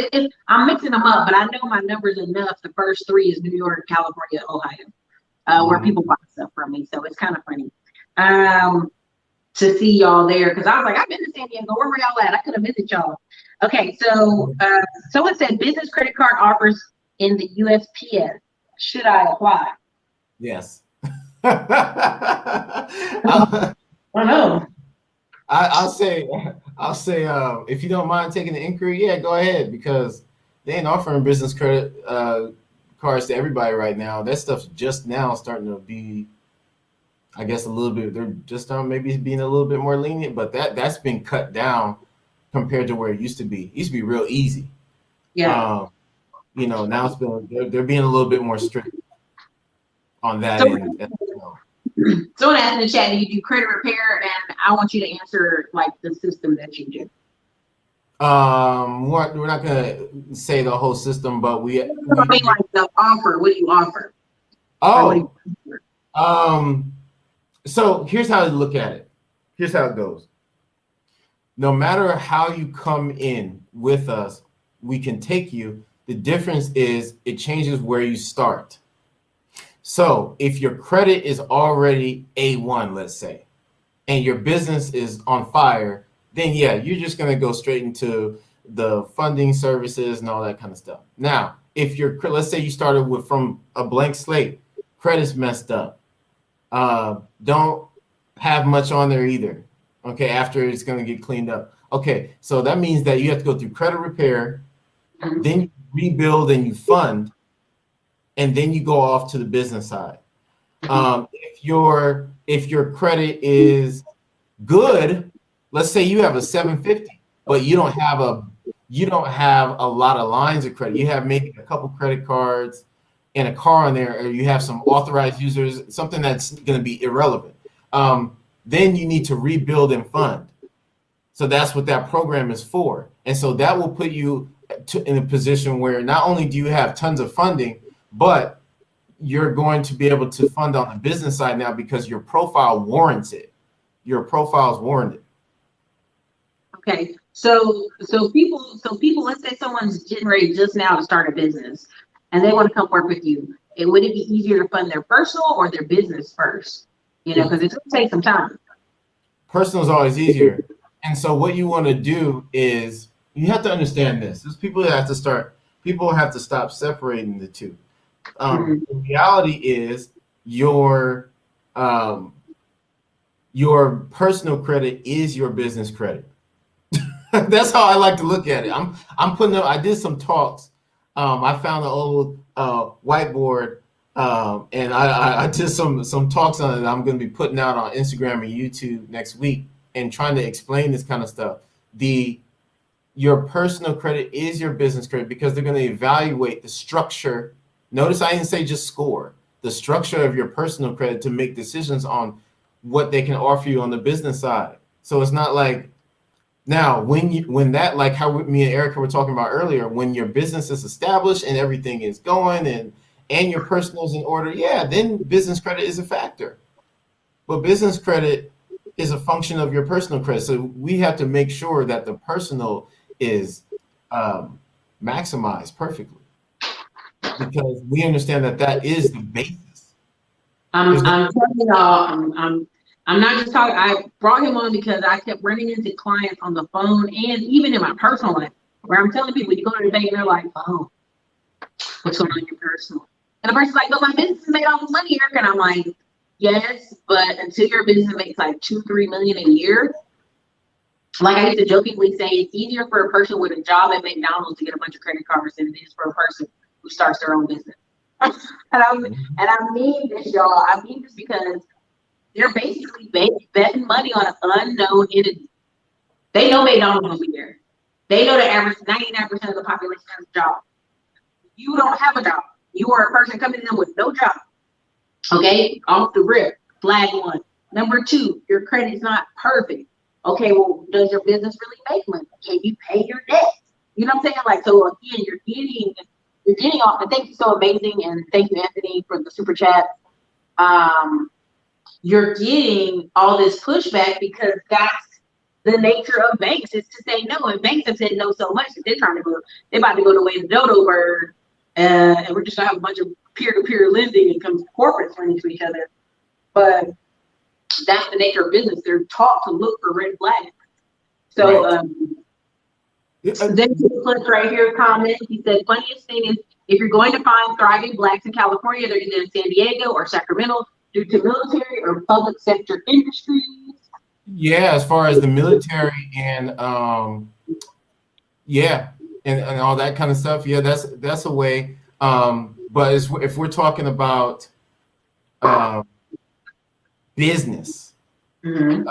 I'm mixing them up, but I know my numbers enough. The first three is New York, California, Ohio, where people buy stuff from me. So it's kind of funny to see y'all there, because I was like, I've been to San Diego. Where were y'all at? I could have visited y'all. Okay, so someone said business credit card offers in the USPS. Should I apply? Yes. I know. I'll say if you don't mind taking the inquiry, yeah, go ahead, because they ain't offering business credit cards to everybody right now. That stuff's just now starting to be, I guess, a little bit. They're just maybe being a little bit more lenient, but that's been cut down compared to where it used to be. It used to be real easy. Yeah. Now they're being a little bit more strict on that end. Someone asked in the chat, do you do credit repair? And I want you to answer like the system that you do. We're not gonna say the whole system, but we I mean, like the offer. What do you offer? So here's how to look at it. Here's how it goes. No matter how you come in with us, we can take you. The difference is it changes where you start. So if your credit is already A1, let's say, and your business is on fire, then yeah, you're just going to go straight into the funding services and all that kind of stuff. Now, if let's say you started from a blank slate, credit's messed up, don't have much on there either. Okay, after it's going to get cleaned up. Okay, so that means that you have to go through credit repair, then you rebuild and you fund, and then you go off to the business side. If your credit is good, let's say you have a 750, but you don't have a lot of lines of credit. You have maybe a couple credit cards and a car on there, or you have some authorized users, something that's going to be irrelevant, then you need to rebuild and fund. So that's what that program is for. And so that will put you in a position where not only do you have tons of funding, but you're going to be able to fund on the business side now because your profile warrants it. Your profile is warranted. Okay, so people, let's say someone's getting ready just now to start a business, and they want to come work with you. And would it be easier to fund their personal or their business first? You know, because it's going to take some time. Personal is always easier. And so what you want to do is you have to understand this. There's people that have to start. People have to stop separating the two. The reality is your personal credit is your business credit. That's how I like to look at it. I'm putting up. I did some talks. I found an old whiteboard, and I did some talks on it. I'm going to be putting out on Instagram and YouTube next week, and trying to explain this kind of stuff. Your personal credit is your business credit because they're going to evaluate the structure. Notice I didn't say just score. The structure of your personal credit to make decisions on what they can offer you on the business side. So it's not like now when that, like how me and Erica were talking about earlier, when your business is established and everything is going and your personal is in order, yeah, then business credit is a factor. But business credit is a function of your personal credit. So we have to make sure that the personal is maximized perfectly, because we understand that is the basis. I'm telling y'all, I'm not just talking. I brought him on because I kept running into clients on the phone and even in my personal life where I'm telling people, you go to the bank and they're like, oh, what's going on in your personal? And the person's like, no, my business has made all this money, Erica. And I'm like, yes, but until your business makes like 2-3 million a year, like I used to jokingly say, it's easier for a person with a job at McDonald's to get a bunch of credit cards than it is for a person who starts their own business. and I mean this, y'all. I mean this because they're basically betting money on an unknown entity. They know McDonald's will be there. They know the average 99% of the population has a job. You don't have a job. You are a person coming in with no job. Okay, off the rip, flag one. Number two, your credit's not perfect. Okay, well, does your business really make money? Can you pay your debt? You know what I'm saying? Like, so again, you're getting off. And thank you so amazing, and thank you, Anthony, for the super chat. You're getting all this pushback because that's the nature of banks, is to say no. And banks have said no so much that they're about to go the way of the dodo bird, and we're just gonna have a bunch of peer-to-peer lending and come corporates running to each other. But that's the nature of business. They're taught to look for red flags. So Right. then he put right here a comment. He said, funniest thing is if you're going to find thriving blacks in California, they're either in San Diego or Sacramento due to military or public sector industries. Yeah, as far as the military and yeah, and all that kind of stuff. Yeah, that's a way. But if we're talking about business, it's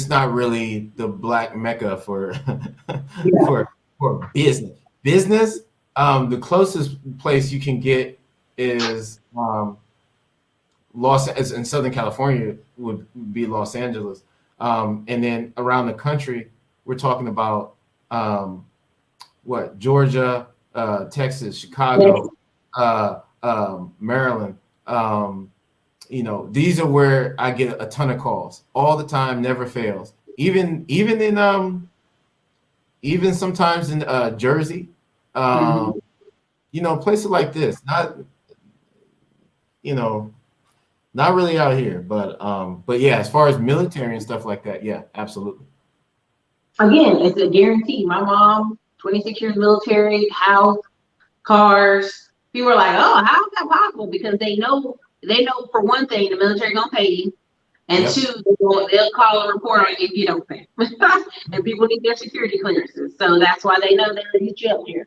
not really the black mecca for for business. Business, the closest place you can get is in Southern California would be Los Angeles, and then around the country we're talking about Georgia, Texas, Chicago, Maryland. These are where I get a ton of calls all the time, never fails. Even sometimes in Jersey, places like this. Not really out here, but yeah, as far as military and stuff like that, yeah, absolutely. Again, it's a guarantee. My mom, 26 years military, house, cars. People are like, oh, how is that possible? Because they know for one thing, the military gonna pay you, and Yep. two, they'll call a report on you if you don't pay. And people need their security clearances, so that's why they know they'll get you up here.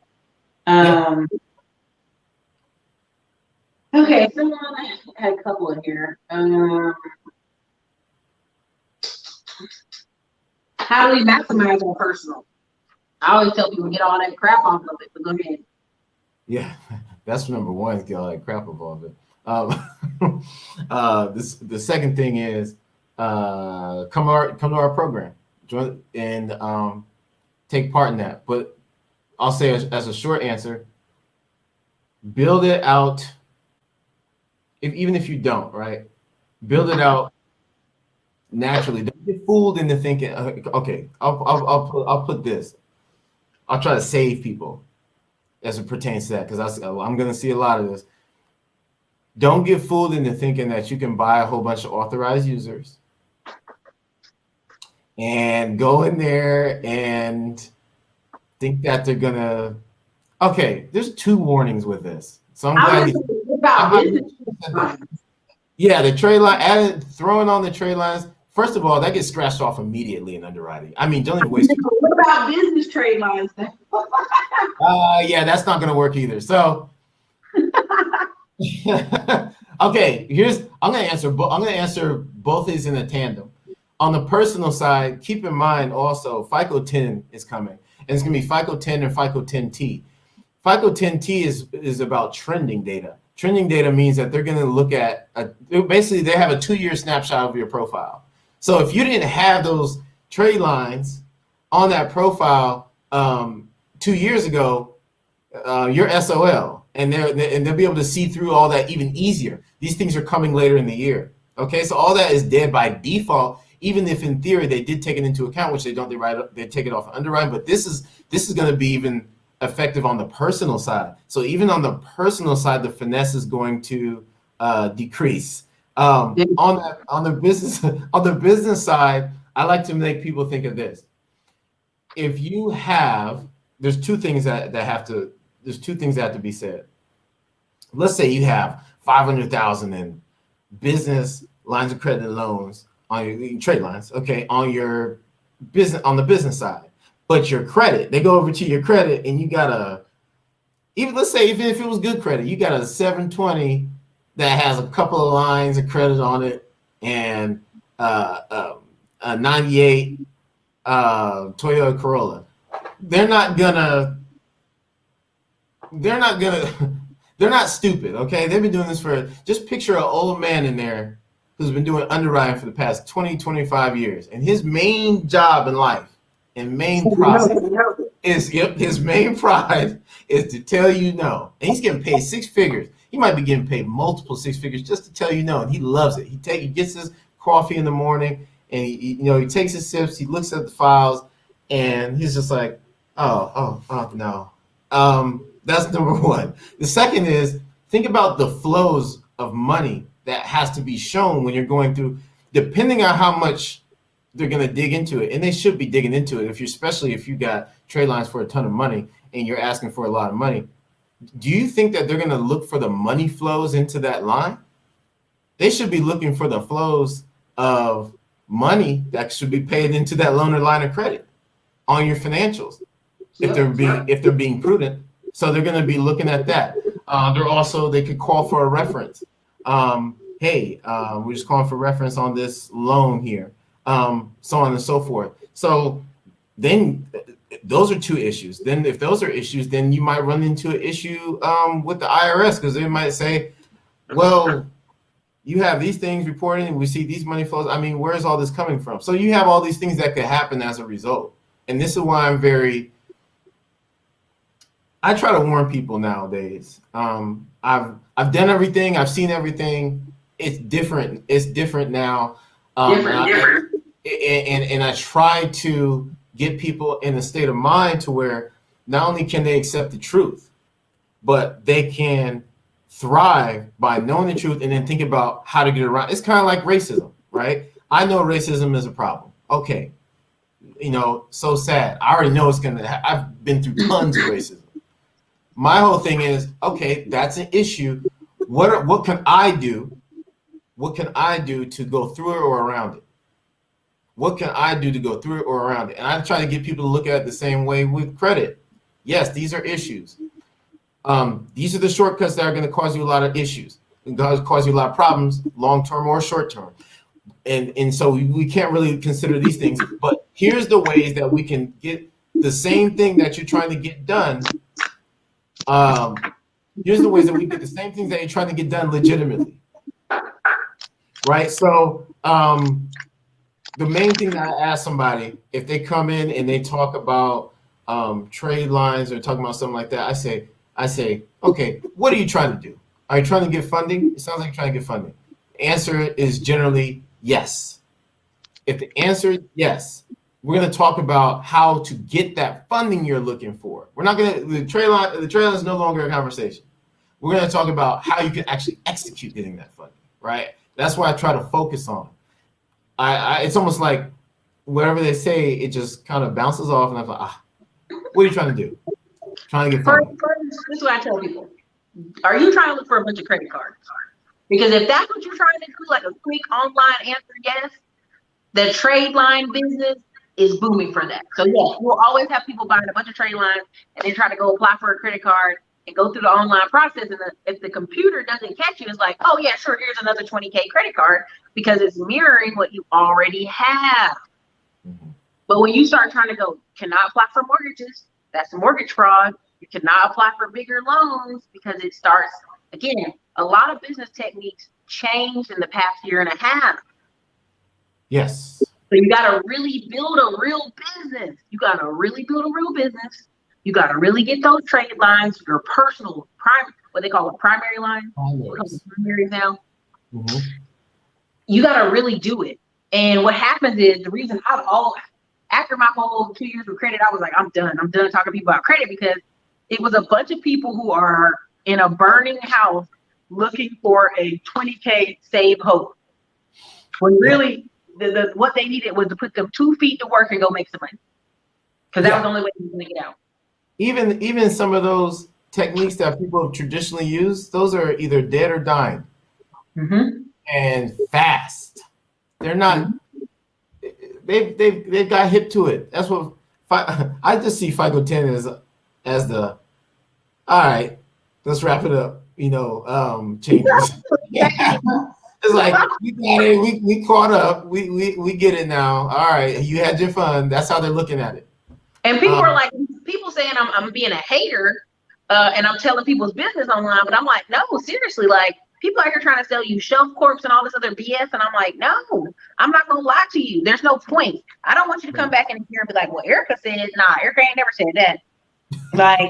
Okay, someone had a couple in here. How do we maximize our personal? I always tell people get all that crap off of it, but go ahead. Yeah, that's number one. Get all that crap involved in. The second thing is come to our program, join and take part in that. But I'll say as a short answer, build it out. Even if you don't, right? Build it out naturally. Don't get fooled into thinking. Okay, I'll put this. I'll try to save people as it pertains to that because I'm going to see a lot of this. Don't get fooled into thinking that you can buy a whole bunch of authorized users and go in there and think that they're gonna. Okay, there's 2 warnings with this, so I'm glad. Yeah, the trade line, throwing on the trade lines. First of all, that gets scratched off immediately in underwriting. I mean, don't even waste. What about business trade lines then? Yeah, that's not gonna work either. So. Okay, I'm gonna answer both these in a tandem. On the personal side, keep in mind also FICO 10 is coming, and it's gonna be FICO 10 and FICO 10T. FICO 10T is about trending data. Trending data means that they're gonna look at basically they have a 2-year snapshot of your profile. So if you didn't have those trade lines on that profile 2 years ago, you're SOL. And they'll be able to see through all that even easier. These things are coming later in the year. Okay, so all that is dead by default, even if in theory they did take it into account, which they don't. They take it off underwriting. But this is going to be even effective on the personal side. So even on the personal side, the finesse is going to decrease. On the business side, I like to make people think of this. If you have, there's two things that have to be said. Let's say you have 500,000 in business lines of credit and loans on your trade lines, okay, on your business, on the business side. But your credit, they go over to your credit and you got let's say even if it was good credit, you got a 720 that has a couple of lines of credit on it and a 98 Toyota Corolla. They're not stupid, okay? They've been doing this just picture an old man in there who's been doing underwriting for the past 20, 25 years. And his main job in life and main pride is to tell you no. And he's getting paid 6 figures. He might be getting paid multiple 6 figures just to tell you no. And he loves it. He gets his coffee in the morning and he takes his sips, he looks at the files, and he's just like, oh no. That's number one. The second is think about the flows of money that has to be shown when you're going through, depending on how much they're going to dig into it. And they should be digging into it, especially if you got trade lines for a ton of money and you're asking for a lot of money. Do you think that they're going to look for the money flows into that line? They should be looking for the flows of money that should be paid into that loan or line of credit on your financials. If they're being prudent. So they're going to be looking at that. They could call for a reference. Hey, we're just calling for reference on this loan here, so on and so forth. So then those are 2 issues. Then if those are issues, then you might run into an issue with the IRS because they might say, well, you have these things reporting and we see these money flows. I mean, where's all this coming from? So you have all these things that could happen as a result. And this is why I try to warn people nowadays. I've done everything. I've seen everything. It's different. It's different now. And I try to get people in a state of mind to where not only can they accept the truth, but they can thrive by knowing the truth and then think about how to get around. It's kind of like racism, right? I know racism is a problem. Okay. So sad. I already know I've been through tons of racism. My whole thing is, okay, that's an issue. What can I do? What can I do to go through it or around it? What can I do to go through it or around it? And I try to get people to look at it the same way with credit. Yes, these are issues. These are the shortcuts that are going to cause you a lot of issues. It's going to cause you a lot of problems, long-term or short-term. And so we can't really consider these things. But here's the ways that we can get the same thing that you're trying to get done Here's the ways that we get the same things that you're trying to get done legitimately. Right? So the main thing that I ask somebody, if they come in and they talk about trade lines or talking about something like that, I say, okay, what are you trying to do? Are you trying to get funding? It sounds like you're trying to get funding. The answer is generally yes. If the answer is yes, we're going to talk about how to get that funding you're looking for. We're not going to, the trade line is no longer a conversation. We're going to talk about how you can actually execute getting that funding, right? That's what I try to focus on. It's almost like whatever they say, it just kind of bounces off, and I'm like, what are you trying to do? Trying to get funding. This is what I tell people. Are you trying to look for a bunch of credit cards? Because if that's what you're trying to do, like a quick online answer, yes, the trade line business is booming for that. So yeah, you'll always have people buying a bunch of trade lines and then try to go apply for a credit card and go through the online process. And if the computer doesn't catch you, it's like, oh yeah, sure, here's another 20K credit card, because it's mirroring what you already have. Mm-hmm. But when you start trying to go, cannot apply for mortgages, that's mortgage fraud. You cannot apply for bigger loans, because it starts, again, a lot of business techniques changed in the past year and a half. Yes. So you got to really build a real business. You got to really build a real business. You got to really get those trade lines, your personal what they call a primary line. Primaries now. Mm-hmm. You got to really do it. And what happens is, the reason after my whole 2 years with credit, I was like, I'm done talking to people about credit, because it was a bunch of people who are in a burning house looking for a 20K save hope. When really, what they needed was to put them 2 feet to work and go make some money, because that was the only way they were going to get out. Even some of those techniques that people have traditionally used, those are either dead or dying, mm-hmm. and fast. They're not. Mm-hmm. They've got hip to it. That's what I just see FICO 10 as the, all right, let's wrap it up. Changes. It's like, we got it. We caught up. We get it now. All right, you had your fun. That's how they're looking at it. And people are like, people saying I'm being a hater, and I'm telling people's business online, but I'm like, no, seriously, like, people out here trying to sell you shelf corps and all this other BS, and I'm like, no, I'm not gonna lie to you. There's no point. I don't want you to come back in here and be like, well, Erica said, nah, Erica ain't never said that. Like,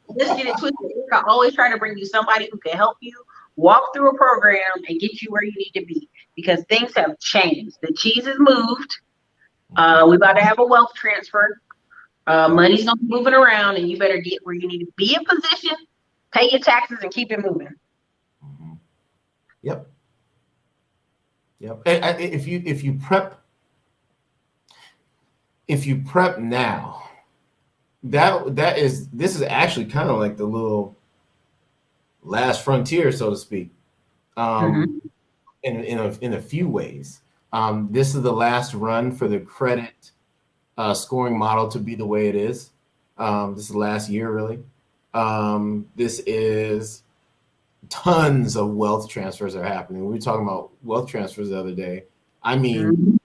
let's get it twisted. Erica always try to bring you somebody who can help you walk through a program and get you where you need to be, because things have changed. The cheese has moved. We about to have a wealth transfer. Money's gonna be moving around, and you better get where you need to be in position, pay your taxes, and keep it moving. Mm-hmm. Yep. If you prep now, this is actually kind of like the little last frontier, so to speak. Mm-hmm. in a few ways. This is the last run for the credit scoring model to be the way it is. This is the last year, really. This is tons of wealth transfers are happening. We were talking about wealth transfers the other day. I mean,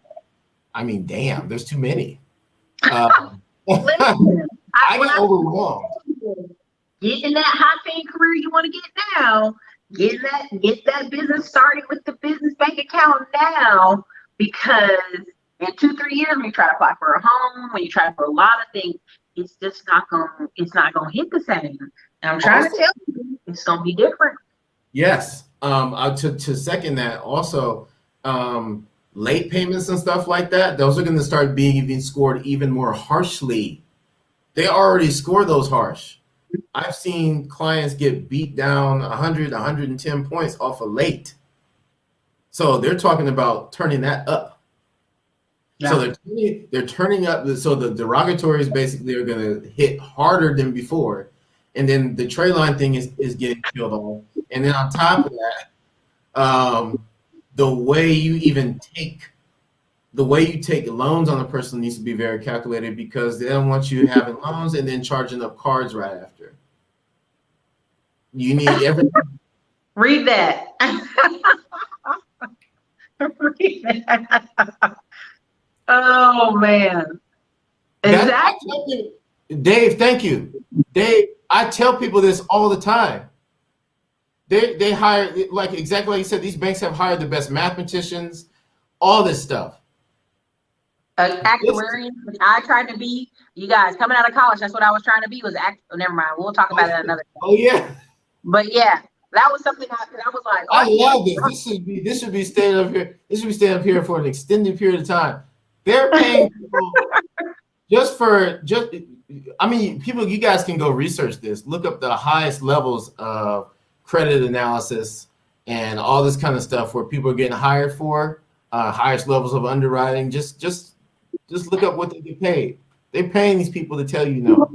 damn, there's too many. I get overwhelmed. Get in that high paying career you want to get now. Get that business started with the business bank account now, because in 2-3 years, when you try to apply for a home, when you try for a lot of things, it's just not gonna hit the same. And I'm trying to tell you, it's gonna be different. Yes. To second that, also, late payments and stuff like that, those are going to start being even scored even more harshly. They already score those harsh. I've seen clients get beat down 100, 110 points off of late. So they're talking about turning that up. Yeah. So they're turning up. So the derogatories basically are going to hit harder than before. And then the trade line thing is getting killed off. And then on top of that, the way you take loans on a person needs to be very calculated, because they don't want you having loans and then charging up cards right after. You need everything. Read that. Read that. Oh man. Exactly. Dave, thank you. Dave, I tell people this all the time. They hire, like exactly like you said, these banks have hired the best mathematicians, all this stuff. Actuarian, which I tried to be. You guys coming out of college, that's what I was trying to be. Was act. Oh, never mind. We'll talk about it another time. Oh yeah. But yeah, that was something I was like, I love this. This should be staying up here. This should be staying up here for an extended period of time. They're paying people I mean, people, you guys can go research this. Look up the highest levels of credit analysis and all this kind of stuff where people are getting hired for highest levels of underwriting. Just look up what they get paid. They're paying these people to tell you no.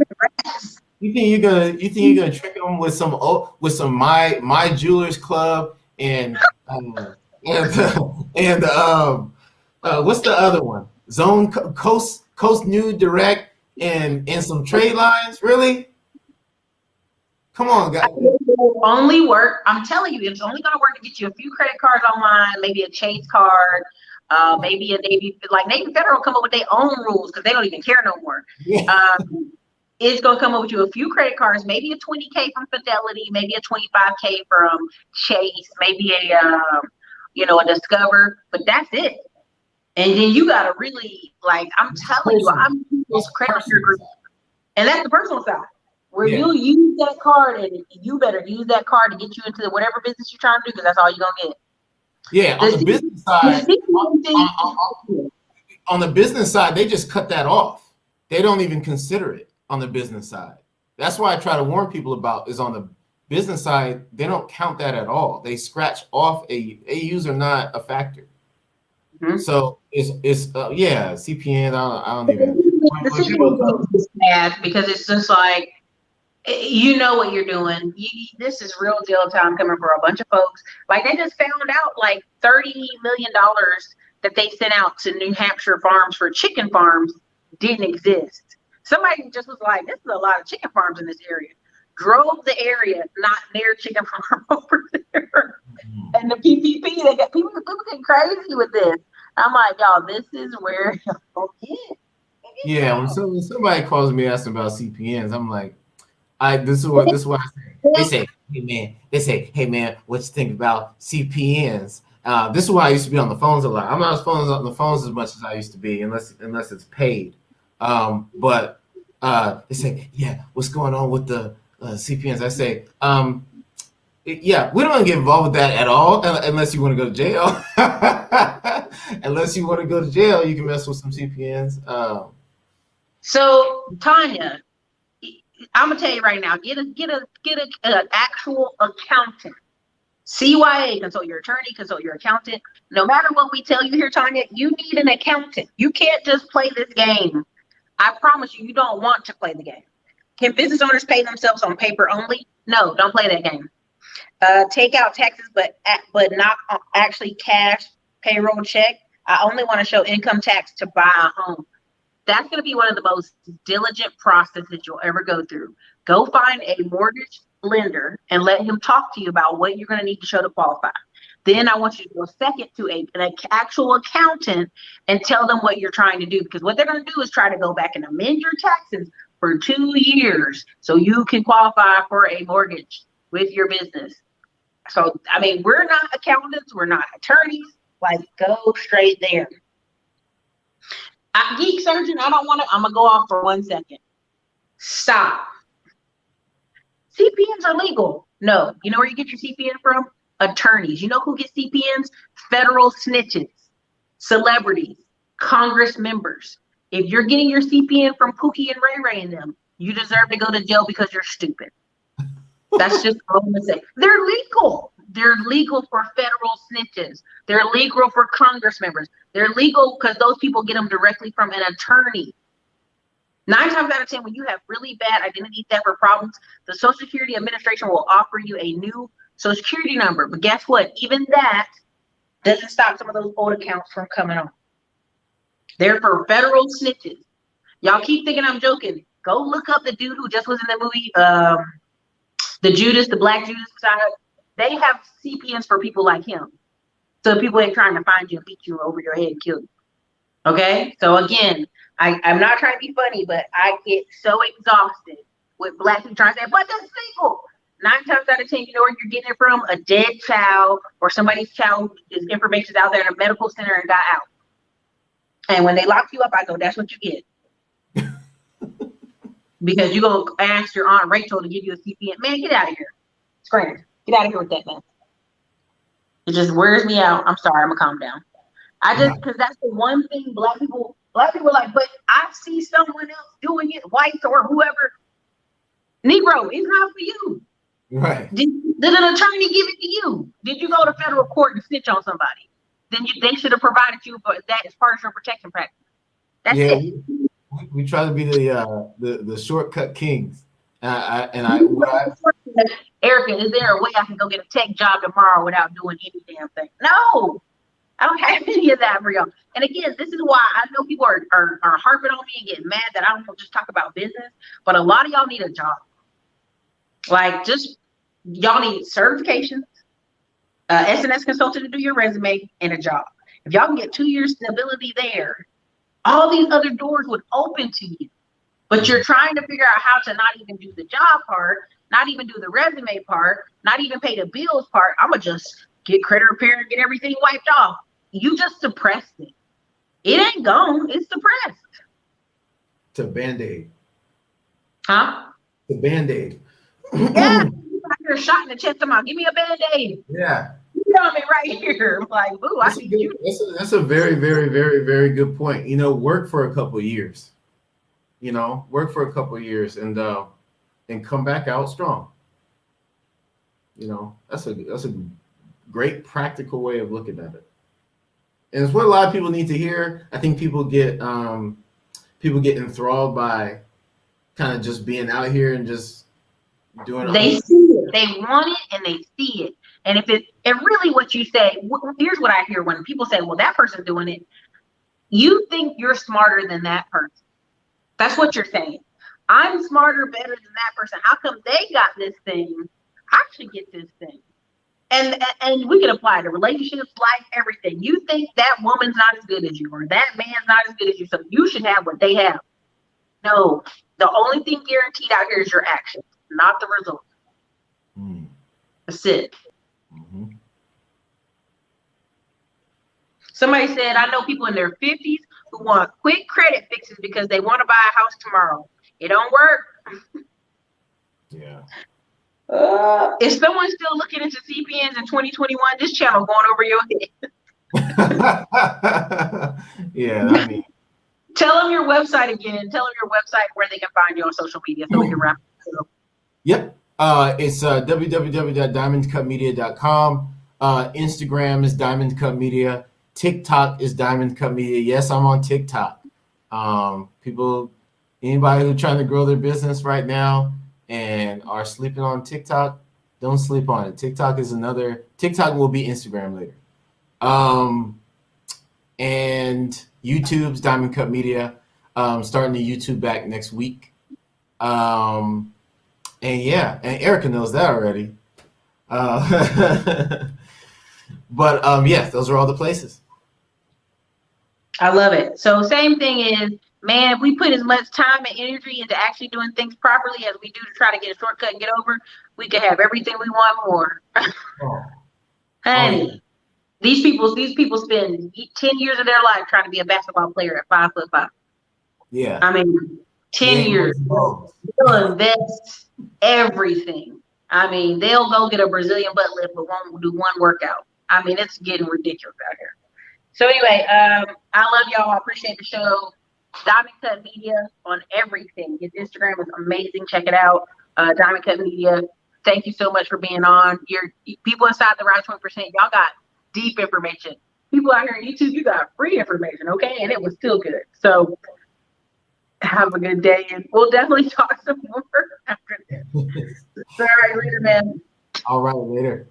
You think you're gonna trick them with some my Jewelers Club and what's the other one? Zone Coast New Direct and some trade lines? Really? Come on, guys. It will only work. I'm telling you, it's only gonna work to get you a few credit cards online, maybe a Chase card, maybe a Navy Federal come up with their own rules because they don't even care no more. Yeah. It's gonna come up with you a few credit cards, maybe a 20K from Fidelity, maybe a 25K from Chase, maybe a Discover, but that's it. And then you gotta really I'm telling you, I'm credit group, and that's the personal side where you'll use that card, and you better use that card to get you into whatever business you're trying to do because that's all you're gonna get. Yeah, on the business side, on the business side, they just cut that off. They don't even consider it on the business side. That's why I try to warn people about is on the business side, they don't count that at all. They scratch off AUs are not a factor. Mm-hmm. So it's CPN. I don't even. The CPN is bad because it's just like you know what you're doing. This is real deal time coming for a bunch of folks. Like they just found out like $30 million that they sent out to New Hampshire farms for chicken farms didn't exist. Somebody just was like, this is a lot of chicken farms in this area. Drove the area, not their chicken farm over there. And the PPP, they got people getting crazy with this. I'm like, y'all, this is where y'all get. Yeah, when somebody calls me asking about CPNs, I'm like, this is what I say. They say, hey man, what you think about CPNs? This is why I used to be on the phones a lot. I'm not on the phones as much as I used to be, unless it's paid. But they say, yeah, what's going on with the CPNs? I say, yeah, we don't want to get involved with that at all, unless you want to go to jail. Unless you want to go to jail, you can mess with some CPNs. So Tanya, I'm gonna tell you right now, get an actual accountant. CYA, consult your attorney, consult your accountant. No matter what we tell you here, Tanya, you need an accountant. You can't just play this game. I promise you, you don't want to play the game. Can business owners pay themselves on paper only? No, don't play that game. Take out taxes, but not actually cash payroll check. I only want to show income tax to buy a home. That's going to be one of the most diligent processes you'll ever go through. Go find a mortgage lender and let him talk to you about what you're going to need to show to qualify. Then I want you to go second to an actual accountant and tell them what you're trying to do, because what they're going to do is try to go back and amend your taxes for 2 years so you can qualify for a mortgage with your business. So, I mean, we're not accountants, we're not attorneys. Like, go straight there. Geek surgeon, I'm gonna go off for 1 second. Stop. CPNs are legal. No. You know where you get your CPN from? Attorneys. You know who gets CPNs? Federal snitches, celebrities, Congress members. If you're getting your CPN from Pookie and Ray Ray and them, you deserve to go to jail because you're stupid. That's just what I'm gonna say. They're legal. They're legal for federal snitches. They're legal for Congress members. They're legal because those people get them directly from an attorney. 9 times out of 10, when you have really bad identity theft or problems, the Social Security Administration will offer you a new Social Security number. But guess what? Even that doesn't stop some of those old accounts from coming on. They're for federal snitches. Y'all keep thinking I'm joking. Go look up the dude who just was in the movie, the Black Judas. They have CPNs for people like him. So people ain't trying to find you and beat you over your head and kill you. Okay? So again, I'm not trying to be funny, but I get so exhausted with Black people trying to say, but that's single. 9 times out of 10, you know where you're getting it from? A dead child or somebody's child whose information's out there in a medical center and got out. And when they lock you up, I go, that's what you get. Because you're going to ask your Aunt Rachel to give you a CPN. Man, get out of here. Scram. Get out of here with that, man. It just wears me out. I'm sorry. I'm going to calm down. Because that's the one thing Black people are like, but I see someone else doing it, whites or whoever. Negro, it's not for you. Right. Did an attorney give it to you? Did you go to federal court and snitch on somebody? Then they should have provided you for that as part of your protection practice. That's it. We try to be the shortcut kings. Erica, is there a way I can go get a tech job tomorrow without doing any damn thing? No, I don't have any of that for y'all. And again, this is why I know people are harping on me and getting mad that I don't just talk about business, but a lot of y'all need a job. Like, y'all need certifications, SNS consultant to do your resume, and a job. If y'all can get 2 years stability there, all these other doors would open to you. But you're trying to figure out how to not even do the job part, not even do the resume part, not even pay the bills part. I'm going to just get credit repair and get everything wiped off. You just suppressed it. It ain't gone. It's suppressed. It's a Band-Aid. Huh? It's a Band-Aid. Yeah. You're shot in the chest. Come on, give me a Band-Aid. Yeah. You know me right here. I'm like, boo, I see you. That's a very, very, very, very good point. Work for a couple of years. Work for a couple of years and come back out strong. That's a great practical way of looking at it. And it's what a lot of people need to hear. I think people get enthralled by kind of just being out here and just doing it. They see it. They want it and they see it. And really what you say, here's what I hear when people say, well, that person's doing it. You think you're smarter than that person. That's what you're saying. I'm smarter, better than that person. How come they got this thing? I should get this thing. And we can apply to relationships, life, everything. You think that woman's not as good as you, or that man's not as good as you, so you should have what they have. No, the only thing guaranteed out here is your actions, not the result. That's it. Mm-hmm. Somebody said, I know people in their 50s who want quick credit fixes because they want to buy a house tomorrow. It don't work. Yeah. If someone's still looking into CPNs in 2021, this channel going over your head. Yeah, tell them your website again. Tell them your website where they can find you on social media so we can wrap it up. Yep. It's www.diamondcutmedia.com. Instagram is Diamond Cut Media. TikTok is Diamond Cut Media. Yes, I'm on TikTok. Anybody who's trying to grow their business right now and are sleeping on TikTok, don't sleep on it. TikTok will be Instagram later. And YouTube's Diamond Cut Media. Starting the YouTube back next week. And Erica knows that already. But yes, those are all the places. I love it. So same thing is, man, if we put as much time and energy into actually doing things properly as we do to try to get a shortcut and get over, we could have everything we want more. Honey, these people spend 10 years of their life trying to be a basketball player at 5'5". Yeah. 10 years. They'll invest everything. They'll go get a Brazilian butt lift but won't do one workout. It's getting ridiculous out here. So anyway, I love y'all. I appreciate the show. Diamond Cut Media on everything. His Instagram is amazing. Check it out. Diamond Cut Media. Thank you so much for being on. Your people inside the right 20%. Y'all got deep information. People out here on YouTube, you got free information, okay? And it was still good. So have a good day, and we'll definitely talk some more after this. All right, later, man. All right, later.